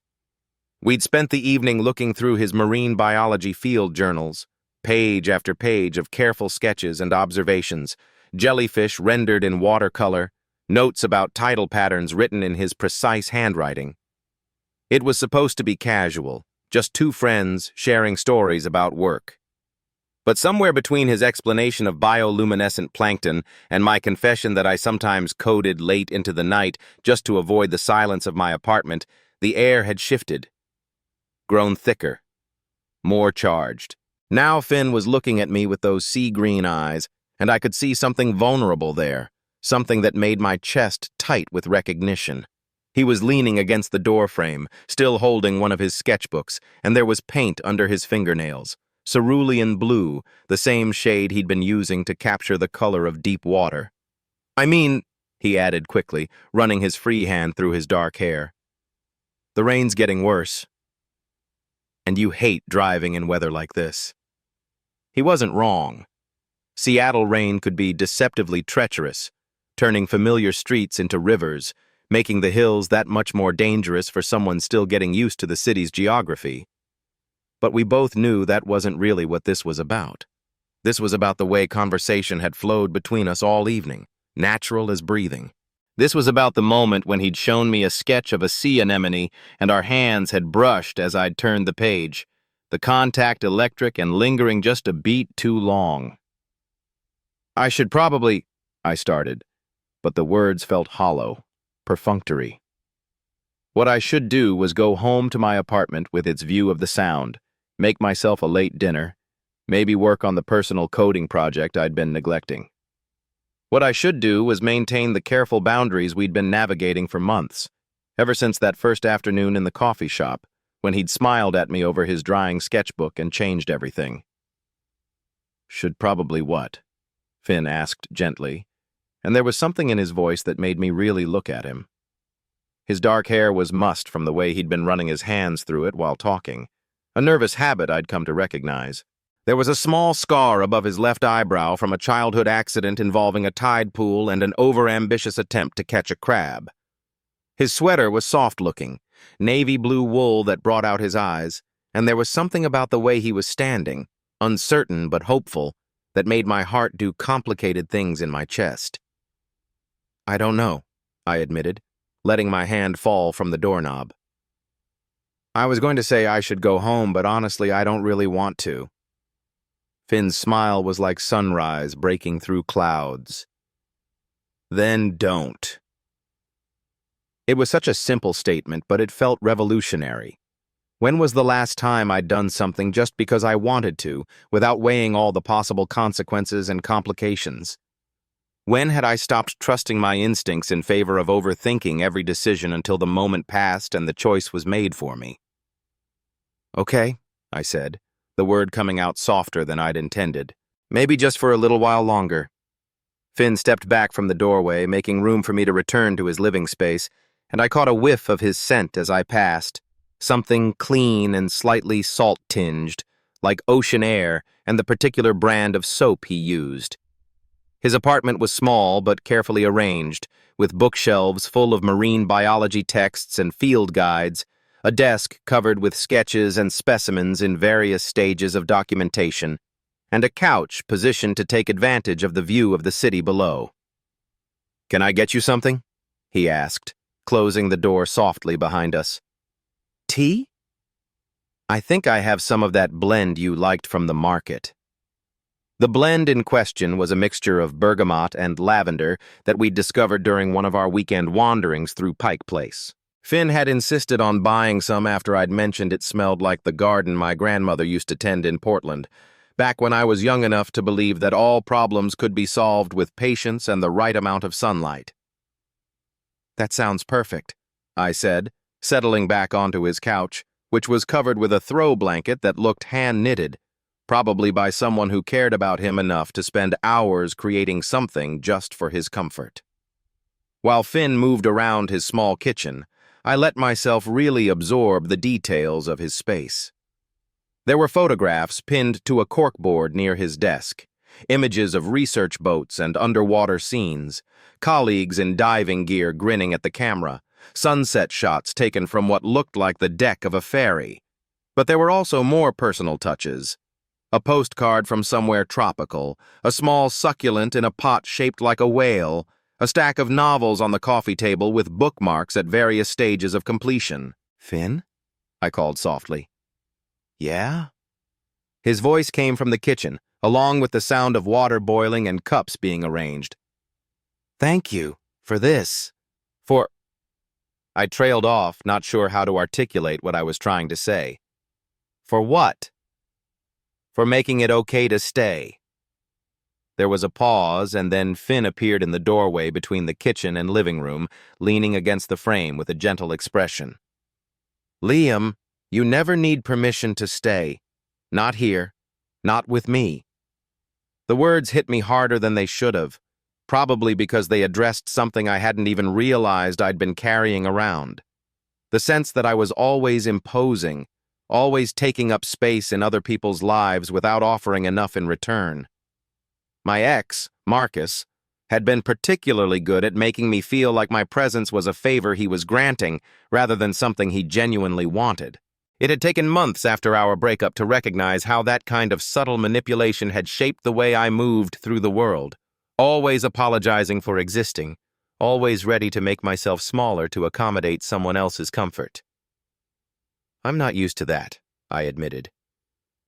Speaker 1: We'd spent the evening looking through his marine biology field journals, page after page of careful sketches and observations, jellyfish rendered in watercolor, notes about tidal patterns written in his precise handwriting. It was supposed to be casual, just 2 friends sharing stories about work. But somewhere between his explanation of bioluminescent plankton and my confession that I sometimes coded late into the night just to avoid the silence of my apartment, the air had shifted. Grown thicker, more charged. Now Finn was looking at me with those sea-green eyes, and I could see something vulnerable there, something that made my chest tight with recognition. He was leaning against the doorframe, still holding one of his sketchbooks, and there was paint under his fingernails, cerulean blue, the same shade he'd been using to capture the color of deep water. I mean, he added quickly, running his free hand through his dark hair, the rain's getting worse. And you hate driving in weather like this. He wasn't wrong. Seattle rain could be deceptively treacherous, turning familiar streets into rivers, making the hills that much more dangerous for someone still getting used to the city's geography. But we both knew that wasn't really what this was about. This was about the way conversation had flowed between us all evening, natural as breathing. This was about the moment when he'd shown me a sketch of a sea anemone and our hands had brushed as I'd turned the page, the contact electric and lingering just a beat too long. I should probably, I started, but the words felt hollow, perfunctory. What I should do was go home to my apartment with its view of the Sound, make myself a late dinner, maybe work on the personal coding project I'd been neglecting. What I should do was maintain the careful boundaries we'd been navigating for months, ever since that first afternoon in the coffee shop, when he'd smiled at me over his drying sketchbook and changed everything. Should probably what? Finn asked gently, and there was something in his voice that made me really look at him. His dark hair was mussed from the way he'd been running his hands through it while talking, a nervous habit I'd come to recognize. There was a small scar above his left eyebrow from a childhood accident involving a tide pool and an overambitious attempt to catch a crab. His sweater was soft-looking, navy blue wool that brought out his eyes, and there was something about the way he was standing, uncertain but hopeful, that made my heart do complicated things in my chest. I don't know, I admitted, letting my hand fall from the doorknob. I was going to say I should go home, but honestly I don't really want to. Finn's smile was like sunrise breaking through clouds. Then don't. It was such a simple statement, but it felt revolutionary. When was the last time I'd done something just because I wanted to, without weighing all the possible consequences and complications? When had I stopped trusting my instincts in favor of overthinking every decision until the moment passed and the choice was made for me? Okay, I said, the word coming out softer than I'd intended. Maybe just for a little while longer. Finn stepped back from the doorway, making room for me to return to his living space, and I caught a whiff of his scent as I passed, something clean and slightly salt-tinged, like ocean air and the particular brand of soap he used. His apartment was small but carefully arranged, with bookshelves full of marine biology texts and field guides, a desk covered with sketches and specimens in various stages of documentation, and a couch positioned to take advantage of the view of the city below. "Can I get you something?" he asked, closing the door softly behind us. "Tea? I think I have some of that blend you liked from the market." The blend in question was a mixture of bergamot and lavender that we'd discovered during one of our weekend wanderings through Pike Place. Finn had insisted on buying some after I'd mentioned it smelled like the garden my grandmother used to tend in Portland, back when I was young enough to believe that all problems could be solved with patience and the right amount of sunlight. "That sounds perfect," I said, settling back onto his couch, which was covered with a throw blanket that looked hand-knitted, probably by someone who cared about him enough to spend hours creating something just for his comfort. While Finn moved around his small kitchen, I let myself really absorb the details of his space. There were photographs pinned to a corkboard near his desk, images of research boats and underwater scenes, colleagues in diving gear grinning at the camera, sunset shots taken from what looked like the deck of a ferry. But there were also more personal touches. A postcard from somewhere tropical, a small succulent in a pot shaped like a whale, a stack of novels on the coffee table with bookmarks at various stages of completion. "Finn?" I called softly. "Yeah?" His voice came from the kitchen, along with the sound of water boiling and cups being arranged. "Thank you for this. For—" I trailed off, not sure how to articulate what I was trying to say. "For what?" "For making it okay to stay." There was a pause, and then Finn appeared in the doorway between the kitchen and living room, leaning against the frame with a gentle expression. "Liam, you never need permission to stay. Not here. Not with me." The words hit me harder than they should have, probably because they addressed something I hadn't even realized I'd been carrying around. The sense that I was always imposing, always taking up space in other people's lives without offering enough in return. My ex, Marcus, had been particularly good at making me feel like my presence was a favor he was granting rather than something he genuinely wanted. It had taken months after our breakup to recognize how that kind of subtle manipulation had shaped the way I moved through the world, always apologizing for existing, always ready to make myself smaller to accommodate someone else's comfort. I'm not used to that, I admitted.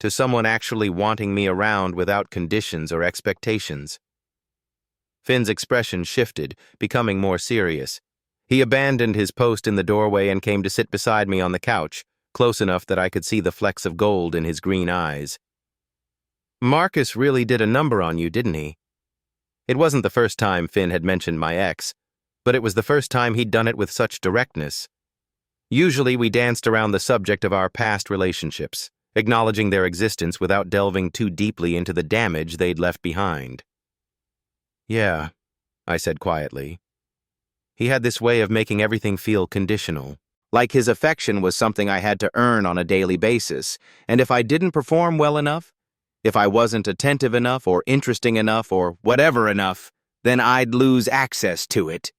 Speaker 1: To someone actually wanting me around without conditions or expectations. Finn's expression shifted, becoming more serious. He abandoned his post in the doorway and came to sit beside me on the couch, close enough that I could see the flecks of gold in his green eyes. Marcus really did a number on you, didn't he? It wasn't the first time Finn had mentioned my ex, but it was the first time he'd done it with such directness. Usually we danced around the subject of our past relationships, acknowledging their existence without delving too deeply into the damage they'd left behind. Yeah, I said quietly. He had this way of making everything feel conditional, like his affection was something I had to earn on a daily basis, and if I didn't perform well enough, if I wasn't attentive enough or interesting enough or whatever enough, then I'd lose access to it.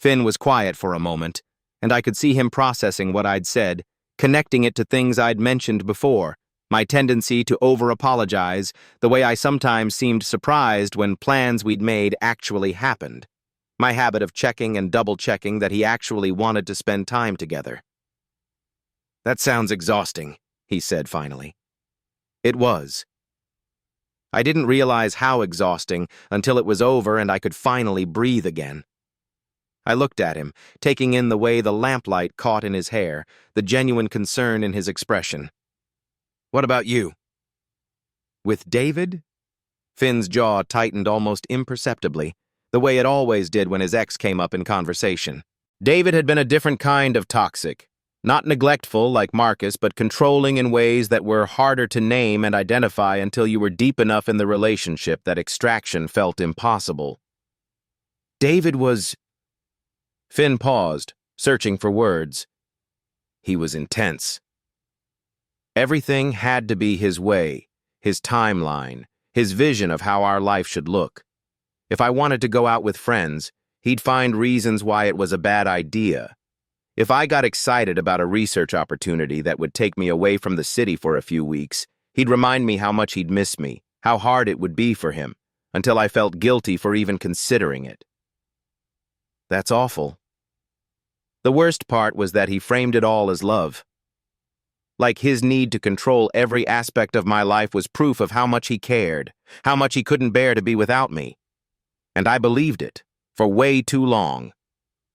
Speaker 1: Finn was quiet for a moment, and I could see him processing what I'd said, connecting it to things I'd mentioned before, my tendency to over-apologize, the way I sometimes seemed surprised when plans we'd made actually happened, my habit of checking and double-checking that he actually wanted to spend time together. That sounds exhausting, he said finally. It was. I didn't realize how exhausting until it was over and I could finally breathe again. I looked at him, taking in the way the lamplight caught in his hair, the genuine concern in his expression. What about you? With David? Finn's jaw tightened almost imperceptibly, the way it always did when his ex came up in conversation. David had been a different kind of toxic, not neglectful like Marcus, but controlling in ways that were harder to name and identify until you were deep enough in the relationship that extraction felt impossible. David was... Finn paused, searching for words. He was intense. Everything had to be his way, his timeline, his vision of how our life should look. If I wanted to go out with friends, he'd find reasons why it was a bad idea. If I got excited about a research opportunity that would take me away from the city for a few weeks, he'd remind me how much he'd miss me, how hard it would be for him, until I felt guilty for even considering it. That's awful. The worst part was that he framed it all as love. Like his need to control every aspect of my life was proof of how much he cared, how much he couldn't bear to be without me. And I believed it, for way too long.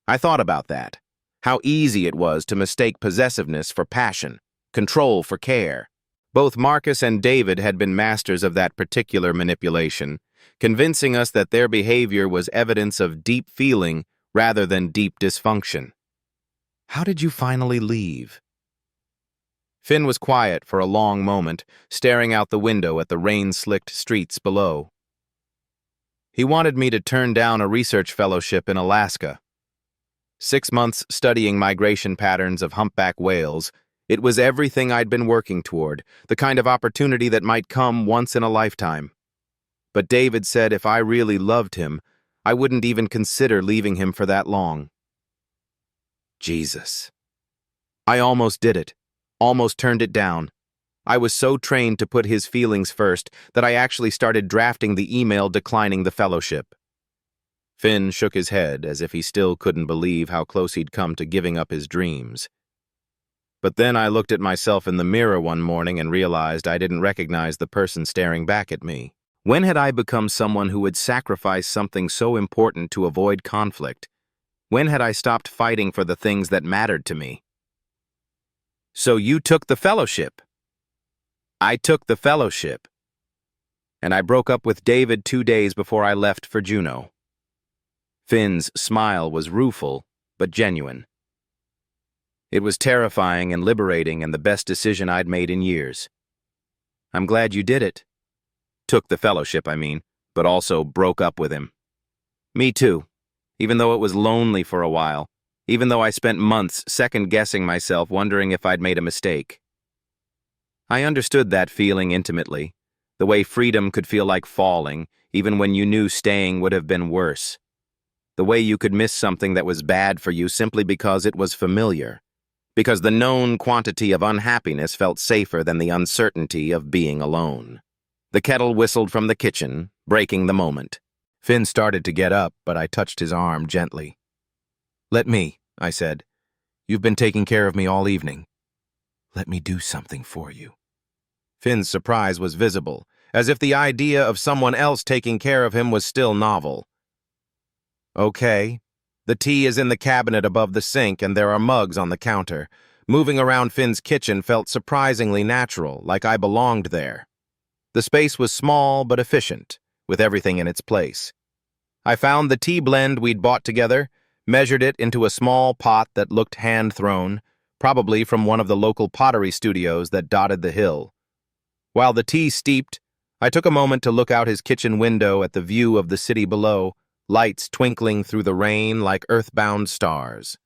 Speaker 1: I thought about that, how easy it was to mistake possessiveness for passion, control for care. Both Marcus and David had been masters of that particular manipulation, convincing us that their behavior was evidence of deep feeling rather than deep dysfunction. How did you finally leave? Finn was quiet for a long moment, staring out the window at the rain-slicked streets below. He wanted me to turn down a research fellowship in Alaska. 6 months studying migration patterns of humpback whales, it was everything I'd been working toward, the kind of opportunity that might come once in a lifetime. But David said if I really loved him, I wouldn't even consider leaving him for that long. Jesus. I almost did it, almost turned it down. I was so trained to put his feelings first that I actually started drafting the email declining the fellowship. Finn shook his head as if he still couldn't believe how close he'd come to giving up his dreams. But then I looked at myself in the mirror one morning and realized I didn't recognize the person staring back at me. When had I become someone who would sacrifice something so important to avoid conflict? When had I stopped fighting for the things that mattered to me? So you took the fellowship. I took the fellowship. And I broke up with David 2 days before I left for Juneau. Finn's smile was rueful, but genuine. It was terrifying and liberating and the best decision I'd made in years. I'm glad you did it. Took the fellowship, I mean, but also broke up with him. Me too, even though it was lonely for a while, even though I spent months second-guessing myself, wondering if I'd made a mistake. I understood that feeling intimately, the way freedom could feel like falling, even when you knew staying would have been worse. The way you could miss something that was bad for you simply because it was familiar. because the known quantity of unhappiness felt safer than the uncertainty of being alone. The kettle whistled from the kitchen, breaking the moment. Finn started to get up, but I touched his arm gently. "Let me," I said. "You've been taking care of me all evening. Let me do something for you." Finn's surprise was visible, as if the idea of someone else taking care of him was still novel. "Okay. The tea is in the cabinet above the sink, and there are mugs on the counter." Moving around Finn's kitchen felt surprisingly natural, like I belonged there. The space was small but efficient, with everything in its place. I found the tea blend we'd bought together, measured it into a small pot that looked hand-thrown, probably from one of the local pottery studios that dotted the hill. While the tea steeped, I took a moment to look out his kitchen window at the view of the city below, lights twinkling through the rain like earthbound stars.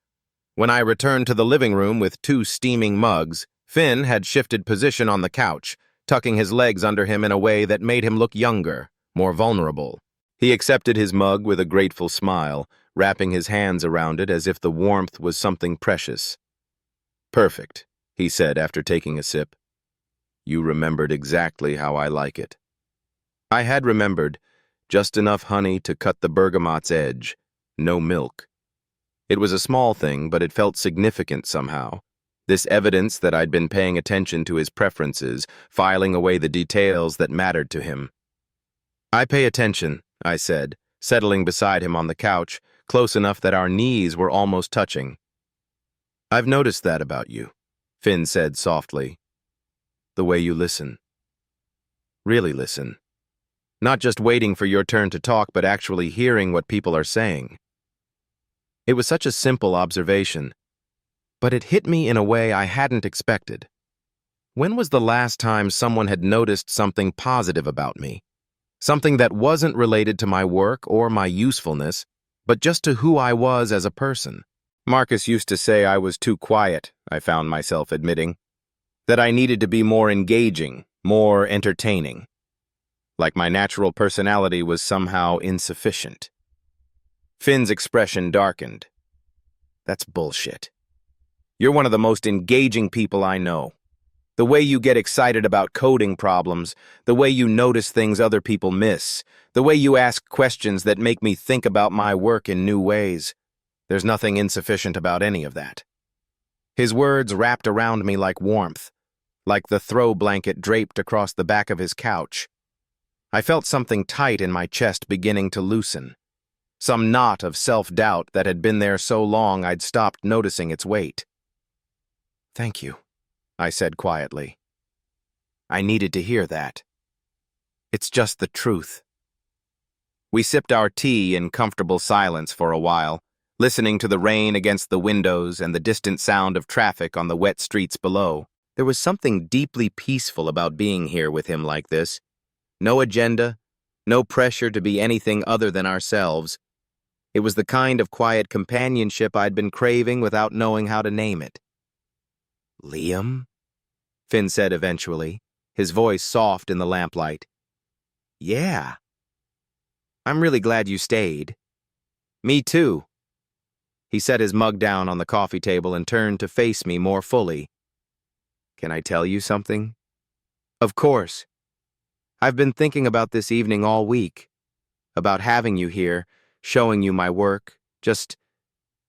Speaker 1: When I returned to the living room with 2 steaming mugs, Finn had shifted position on the couch, tucking his legs under him in a way that made him look younger, more vulnerable. He accepted his mug with a grateful smile, wrapping his hands around it as if the warmth was something precious. "Perfect," he said after taking a sip. "You remembered exactly how I like it." I had remembered, just enough honey to cut the bergamot's edge, no milk. It was a small thing, but it felt significant somehow. This evidence that I'd been paying attention to his preferences, filing away the details that mattered to him. "I pay attention," I said, settling beside him on the couch, close enough that our knees were almost touching. "I've noticed that about you," Finn said softly. "The way you listen. Really listen. Not just waiting for your turn to talk, but actually hearing what people are saying." It was such a simple observation, but it hit me in a way I hadn't expected. When was the last time someone had noticed something positive about me? Something that wasn't related to my work or my usefulness, but just to who I was as a person. Marcus used to say I was too quiet, I found myself admitting. That I needed to be more engaging, more entertaining. Like my natural personality was somehow insufficient. Finn's expression darkened. "That's bullshit. You're one of the most engaging people I know. The way you get excited about coding problems, the way you notice things other people miss, the way you ask questions that make me think about my work in new ways. There's nothing insufficient about any of that." His words wrapped around me like warmth, like the throw blanket draped across the back of his couch. I felt something tight in my chest beginning to loosen. Some knot of self-doubt that had been there so long I'd stopped noticing its weight. "Thank you," I said quietly. I needed to hear that. It's just the truth. We sipped our tea in comfortable silence for a while, listening to the rain against the windows and the distant sound of traffic on the wet streets below. There was something deeply peaceful about being here with him like this. No agenda, no pressure to be anything other than ourselves. It was the kind of quiet companionship I'd been craving without knowing how to name it. "Liam?" Finn said eventually, his voice soft in the lamplight. "Yeah. I'm really glad you stayed." "Me too." He set his mug down on the coffee table and turned to face me more fully. "Can I tell you something?" "Of course. I've been thinking about this evening all week, about having you here, showing you my work, just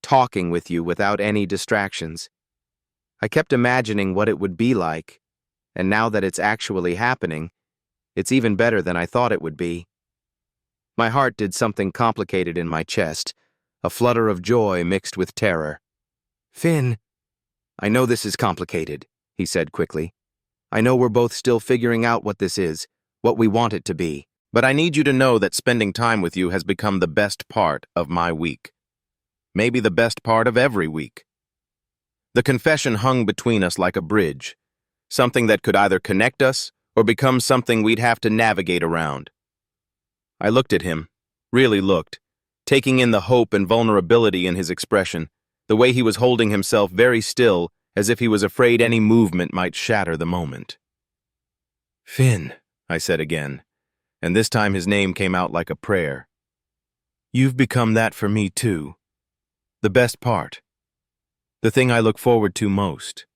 Speaker 1: talking with you without any distractions. I kept imagining what it would be like, and now that it's actually happening, it's even better than I thought it would be." My heart did something complicated in my chest, a flutter of joy mixed with terror. "Finn, I know this is complicated," he said quickly. "I know we're both still figuring out what this is, what we want it to be. But I need you to know that spending time with you has become the best part of my week. Maybe the best part of every week." The confession hung between us like a bridge, something that could either connect us or become something we'd have to navigate around. I looked at him, really looked, taking in the hope and vulnerability in his expression, the way he was holding himself very still as if he was afraid any movement might shatter the moment. "Finn," I said again, and this time his name came out like a prayer. "You've become that for me too. The best part. The thing I look forward to most.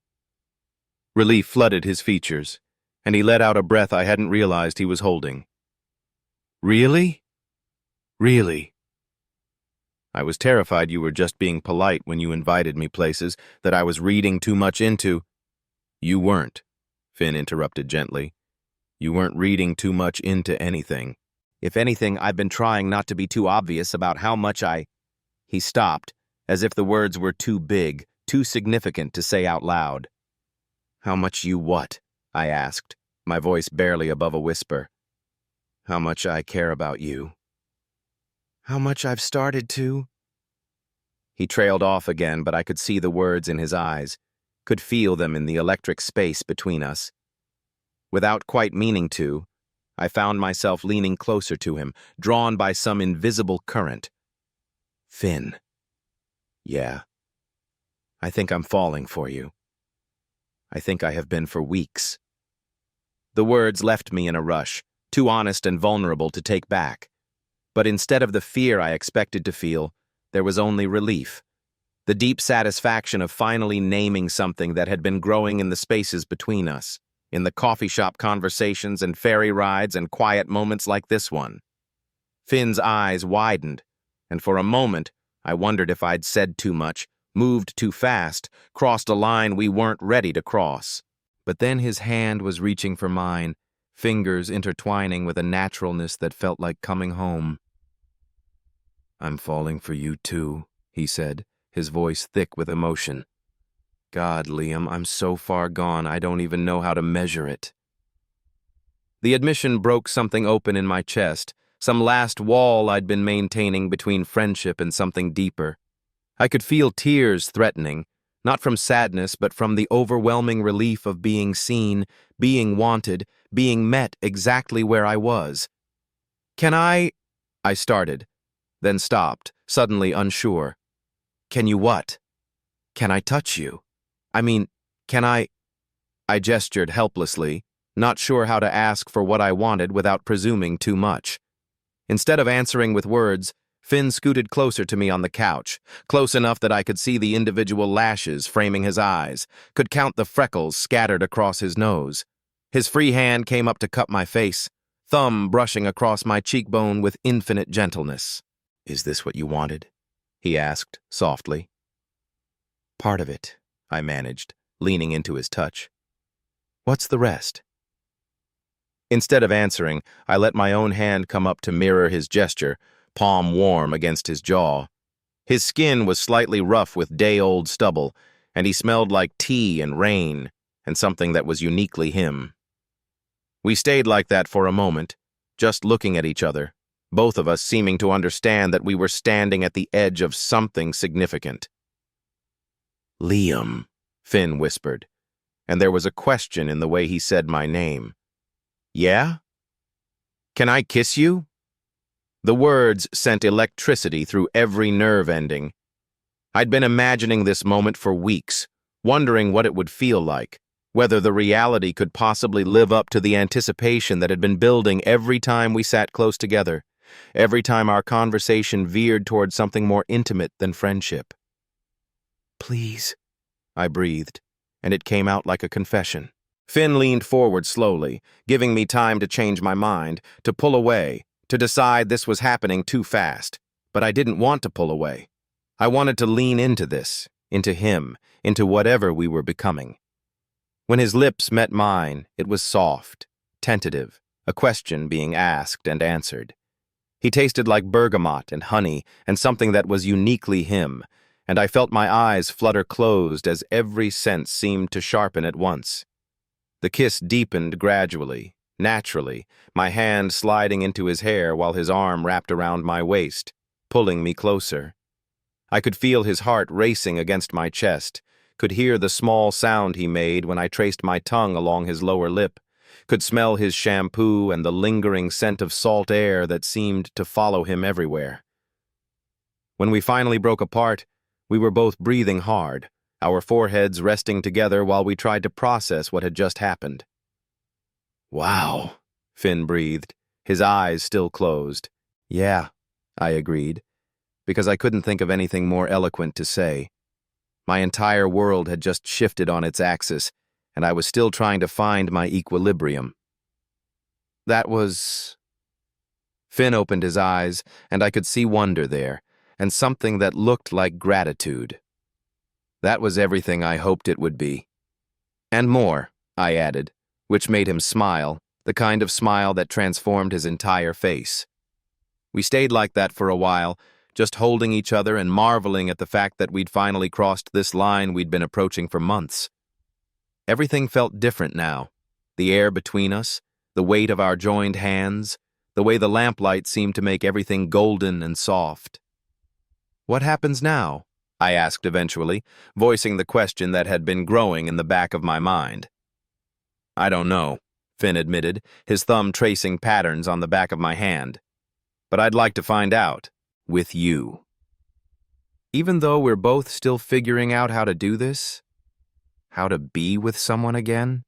Speaker 1: Relief flooded his features, and he let out a breath I hadn't realized he was holding. Really? Really? I was terrified you were just being polite when you invited me places that I was reading too much into. You weren't, Finn interrupted gently. You weren't reading too much into anything. If anything, I've been trying not to be too obvious about how much I... He stopped, as if the words were too big, too significant to say out loud. How much you what? I asked, my voice barely above a whisper. How much I care about you. How much I've started to... He trailed off again, but I could see the words in his eyes, could feel them in the electric space between us. Without quite meaning to, I found myself leaning closer to him, drawn by some invisible current. Finn. Yeah. I think I'm falling for you. I think I have been for weeks. The words left me in a rush, too honest and vulnerable to take back. But instead of the fear I expected to feel, there was only relief. The deep satisfaction of finally naming something that had been growing in the spaces between us, in the coffee shop conversations and ferry rides and quiet moments like this one. Finn's eyes widened, and for a moment, I wondered if I'd said too much, moved too fast, crossed a line we weren't ready to cross. But then his hand was reaching for mine, fingers intertwining with a naturalness that felt like coming home. I'm falling for you too, he said, his voice thick with emotion. God, Liam, I'm so far gone I don't even know how to measure it. The admission broke something open in my chest, some last wall I'd been maintaining between friendship and something deeper. I could feel tears threatening, not from sadness but from the overwhelming relief of being seen, being wanted, being met exactly where I was. Can I started, then stopped, suddenly unsure. Can you what? Can I touch you? I mean, can I gestured helplessly, not sure how to ask for what I wanted without presuming too much. Instead of answering with words, Finn scooted closer to me on the couch, close enough that I could see the individual lashes framing his eyes, could count the freckles scattered across his nose. His free hand came up to cup my face, thumb brushing across my cheekbone with infinite gentleness. Is this what you wanted? He asked, softly. Part of it, I managed, leaning into his touch. What's the rest? Instead of answering, I let my own hand come up to mirror his gesture, palm warm against his jaw. His skin was slightly rough with day-old stubble, and he smelled like tea and rain, and something that was uniquely him. We stayed like that for a moment, just looking at each other, both of us seeming to understand that we were standing at the edge of something significant. Liam, Finn whispered, and there was a question in the way he said my name. Yeah? Can I kiss you? The words sent electricity through every nerve ending. I'd been imagining this moment for weeks, wondering what it would feel like, whether the reality could possibly live up to the anticipation that had been building every time we sat close together, every time our conversation veered toward something more intimate than friendship. Please, I breathed, and it came out like a confession. Finn leaned forward slowly, giving me time to change my mind, to pull away, to decide this was happening too fast. But I didn't want to pull away. I wanted to lean into this, into him, into whatever we were becoming. When his lips met mine, it was soft, tentative, a question being asked and answered. He tasted like bergamot and honey and something that was uniquely him, and I felt my eyes flutter closed as every sense seemed to sharpen at once. The kiss deepened gradually, naturally, my hand sliding into his hair while his arm wrapped around my waist, pulling me closer. I could feel his heart racing against my chest, could hear the small sound he made when I traced my tongue along his lower lip, could smell his shampoo and the lingering scent of salt air that seemed to follow him everywhere. When we finally broke apart, we were both breathing hard, our foreheads resting together while we tried to process what had just happened. Wow, Finn breathed, his eyes still closed. Yeah, I agreed, because I couldn't think of anything more eloquent to say. My entire world had just shifted on its axis, and I was still trying to find my equilibrium. That was... Finn opened his eyes, and I could see wonder there, and something that looked like gratitude. That was everything I hoped it would be. And more, I added, which made him smile, the kind of smile that transformed his entire face. We stayed like that for a while, just holding each other and marveling at the fact that we'd finally crossed this line we'd been approaching for months. Everything felt different now. The air between us, the weight of our joined hands, the way the lamplight seemed to make everything golden and soft. "What happens now?" I asked eventually, voicing the question that had been growing in the back of my mind. "I don't know," Finn admitted, his thumb tracing patterns on the back of my hand. "But I'd like to find out. With you." Even though we're both still figuring out how to do this, how to be with someone again?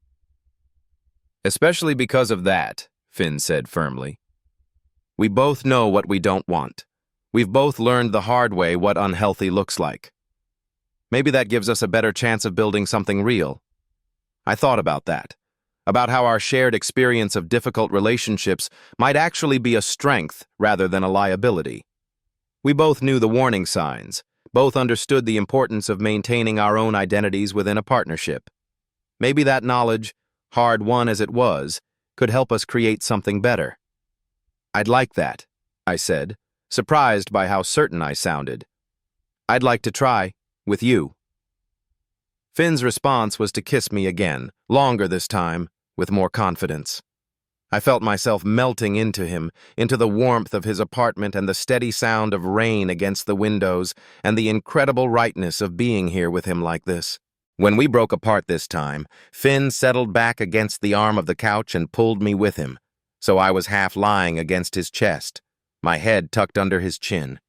Speaker 1: "Especially because of that," Finn said firmly. "We both know what we don't want. We've both learned the hard way what unhealthy looks like. Maybe that gives us a better chance of building something real." I thought about that, about how our shared experience of difficult relationships might actually be a strength rather than a liability. We both knew the warning signs, both understood the importance of maintaining our own identities within a partnership. Maybe that knowledge, hard-won as it was, could help us create something better. "I'd like that," I said, surprised by how certain I sounded. "I'd like to try, with you." Finn's response was to kiss me again, longer this time, with more confidence. I felt myself melting into him, into the warmth of his apartment and the steady sound of rain against the windows and the incredible rightness of being here with him like this. When we broke apart this time, Finn settled back against the arm of the couch and pulled me with him, so I was half lying against his chest, my head tucked under his chin.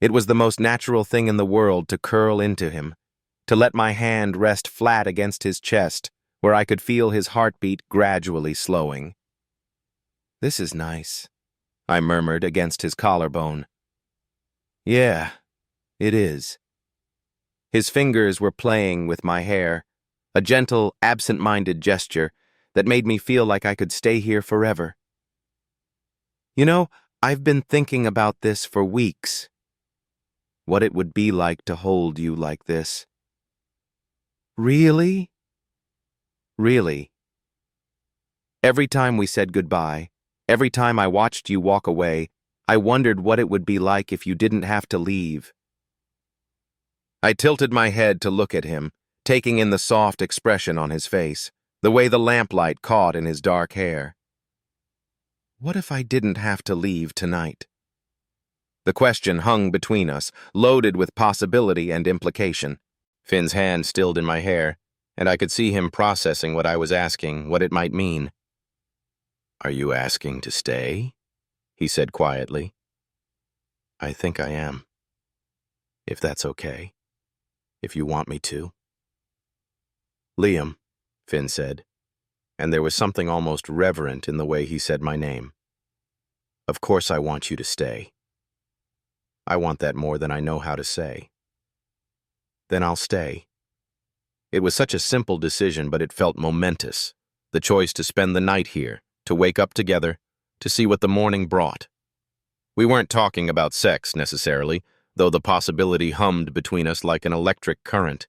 Speaker 1: It was the most natural thing in the world to curl into him, to let my hand rest flat against his chest, where I could feel his heartbeat gradually slowing. "This is nice," I murmured against his collarbone. "Yeah, it is." His fingers were playing with my hair, a gentle, absent-minded gesture that made me feel like I could stay here forever. "You know, I've been thinking about this for weeks. What it would be like to hold you like this." "Really?" "Really. Every time we said goodbye, every time I watched you walk away, I wondered what it would be like if you didn't have to leave." I tilted my head to look at him, taking in the soft expression on his face, the way the lamplight caught in his dark hair. "What if I didn't have to leave tonight?" The question hung between us, loaded with possibility and implication. Finn's hand stilled in my hair, and I could see him processing what I was asking, what it might mean. "Are you asking to stay?" he said quietly. "I think I am. If that's okay. If you want me to." "Liam," Finn said, and there was something almost reverent in the way he said my name. "Of course I want you to stay. I want that more than I know how to say." "Then I'll stay." It was such a simple decision, but it felt momentous. The choice to spend the night here, to wake up together, to see what the morning brought. We weren't talking about sex, necessarily, though the possibility hummed between us like an electric current.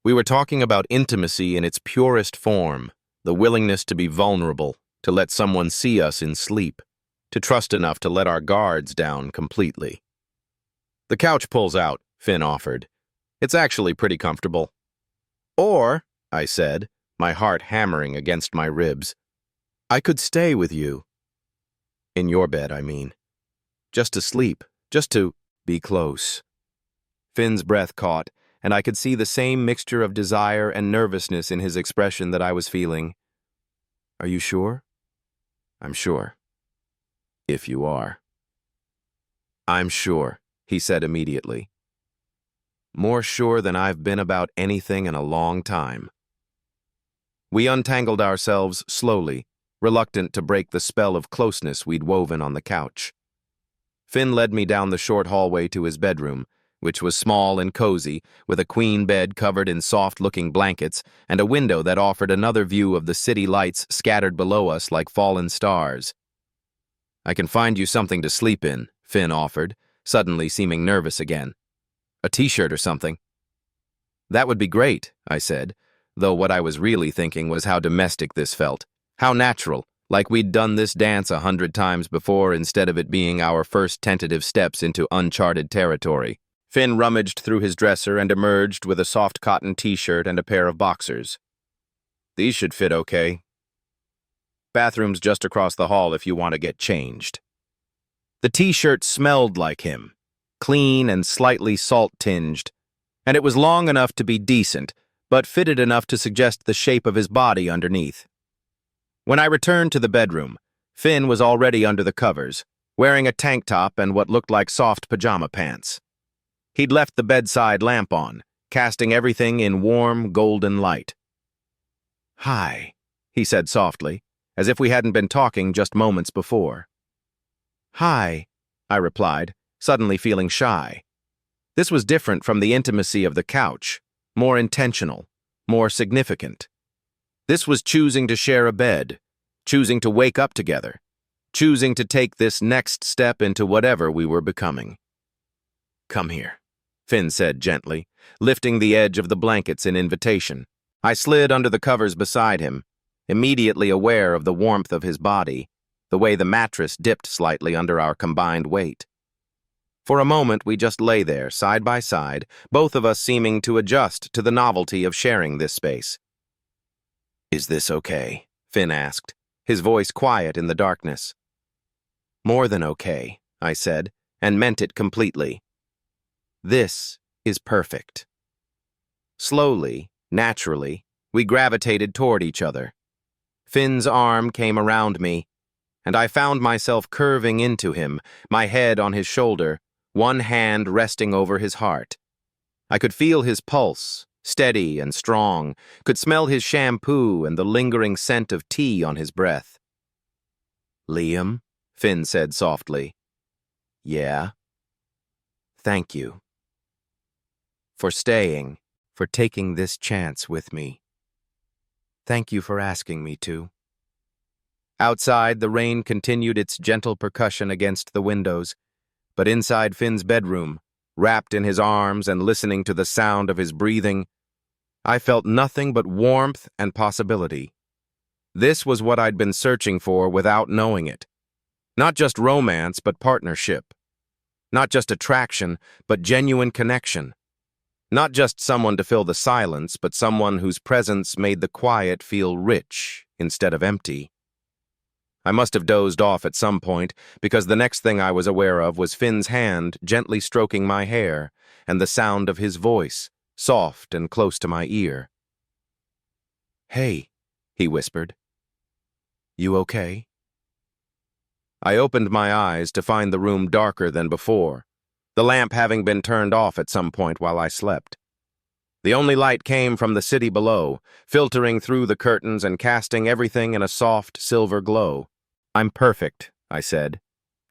Speaker 1: We were talking about intimacy in its purest form, the willingness to be vulnerable, to let someone see us in sleep, to trust enough to let our guards down completely. "The couch pulls out," Finn offered. "It's actually pretty comfortable." "Or," I said, my heart hammering against my ribs, "I could stay with you." "In your bed, I mean. Just to sleep, just to be close." Finn's breath caught, and I could see the same mixture of desire and nervousness in his expression that I was feeling. "Are you sure?" "I'm sure. If you are." "I'm sure," he said immediately. More sure than I've been about anything in a long time. We untangled ourselves slowly, reluctant to break the spell of closeness we'd woven on the couch. Finn led me down the short hallway to his bedroom, which was small and cozy, with a queen bed covered in soft-looking blankets and a window that offered another view of the city lights scattered below us like fallen stars. "I can find you something to sleep in," Finn offered, suddenly seeming nervous again. "A t-shirt or something." "That would be great," I said, though what I was really thinking was how domestic this felt. How natural, like we'd done this dance 100 times before instead of it being our first tentative steps into uncharted territory. Finn rummaged through his dresser and emerged with a soft cotton t-shirt and a pair of boxers. "These should fit okay. Bathroom's just across the hall if you want to get changed." The t-shirt smelled like him, clean and slightly salt-tinged, and it was long enough to be decent, but fitted enough to suggest the shape of his body underneath. When I returned to the bedroom, Finn was already under the covers, wearing a tank top and what looked like soft pajama pants. He'd left the bedside lamp on, casting everything in warm, golden light. "Hi," he said softly, as if we hadn't been talking just moments before. "Hi," I replied, suddenly feeling shy. This was different from the intimacy of the couch, more intentional, more significant. This was choosing to share a bed, choosing to wake up together, choosing to take this next step into whatever we were becoming. "Come here," Finn said gently, lifting the edge of the blankets in invitation. I slid under the covers beside him, immediately aware of the warmth of his body, the way the mattress dipped slightly under our combined weight. For a moment we just lay there, side by side, both of us seeming to adjust to the novelty of sharing this space. "Is this okay?" Finn asked, his voice quiet in the darkness. "More than okay," I said, and meant it completely. "This is perfect." Slowly, naturally, we gravitated toward each other. Finn's arm came around me, and I found myself curving into him, my head on his shoulder, one hand resting over his heart. I could feel his pulse, steady and strong, could smell his shampoo and the lingering scent of tea on his breath. "Liam," Finn said softly. "Yeah?" "Thank you. For staying, for taking this chance with me. Thank you for asking me to." Outside, the rain continued its gentle percussion against the windows, but inside Finn's bedroom, wrapped in his arms and listening to the sound of his breathing, I felt nothing but warmth and possibility. This was what I'd been searching for without knowing it. Not just romance, but partnership. Not just attraction, but genuine connection. Not just someone to fill the silence, but someone whose presence made the quiet feel rich instead of empty. I must have dozed off at some point, because the next thing I was aware of was Finn's hand gently stroking my hair and the sound of his voice, soft and close to my ear. "Hey," he whispered. "You okay?" I opened my eyes to find the room darker than before, the lamp having been turned off at some point while I slept. The only light came from the city below, filtering through the curtains and casting everything in a soft, silver glow. "I'm perfect," I said,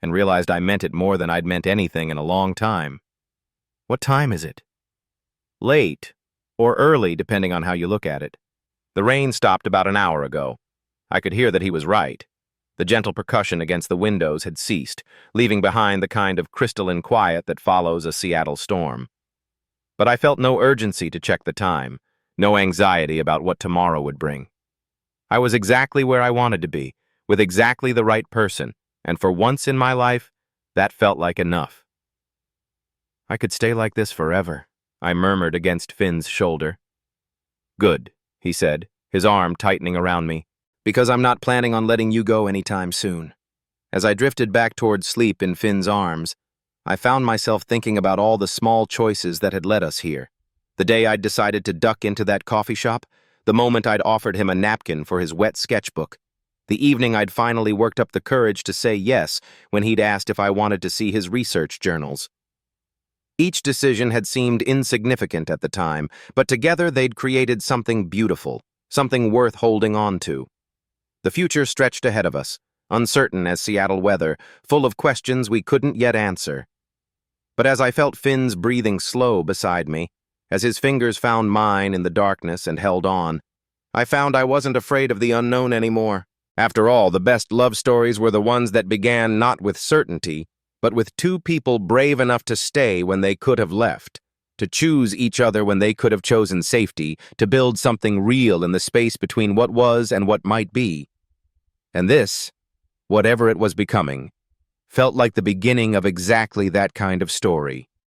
Speaker 1: and realized I meant it more than I'd meant anything in a long time. "What time is it?" "Late, or early, depending on how you look at it. The rain stopped about an hour ago." I could hear that he was right. The gentle percussion against the windows had ceased, leaving behind the kind of crystalline quiet that follows a Seattle storm. But I felt no urgency to check the time, no anxiety about what tomorrow would bring. I was exactly where I wanted to be, with exactly the right person, and for once in my life, that felt like enough. "I could stay like this forever," I murmured against Finn's shoulder. "Good," he said, his arm tightening around me, "because I'm not planning on letting you go anytime soon." As I drifted back toward sleep in Finn's arms, I found myself thinking about all the small choices that had led us here. The day I'd decided to duck into that coffee shop, the moment I'd offered him a napkin for his wet sketchbook, the evening I'd finally worked up the courage to say yes when he'd asked if I wanted to see his research journals. Each decision had seemed insignificant at the time, but together they'd created something beautiful, something worth holding on to. The future stretched ahead of us, uncertain as Seattle weather, full of questions we couldn't yet answer. But as I felt Finn's breathing slow beside me, as his fingers found mine in the darkness and held on, I found I wasn't afraid of the unknown anymore. After all, the best love stories were the ones that began not with certainty, but with two people brave enough to stay when they could have left, to choose each other when they could have chosen safety, to build something real in the space between what was and what might be. And this, whatever it was becoming, felt like the beginning of exactly that kind of story.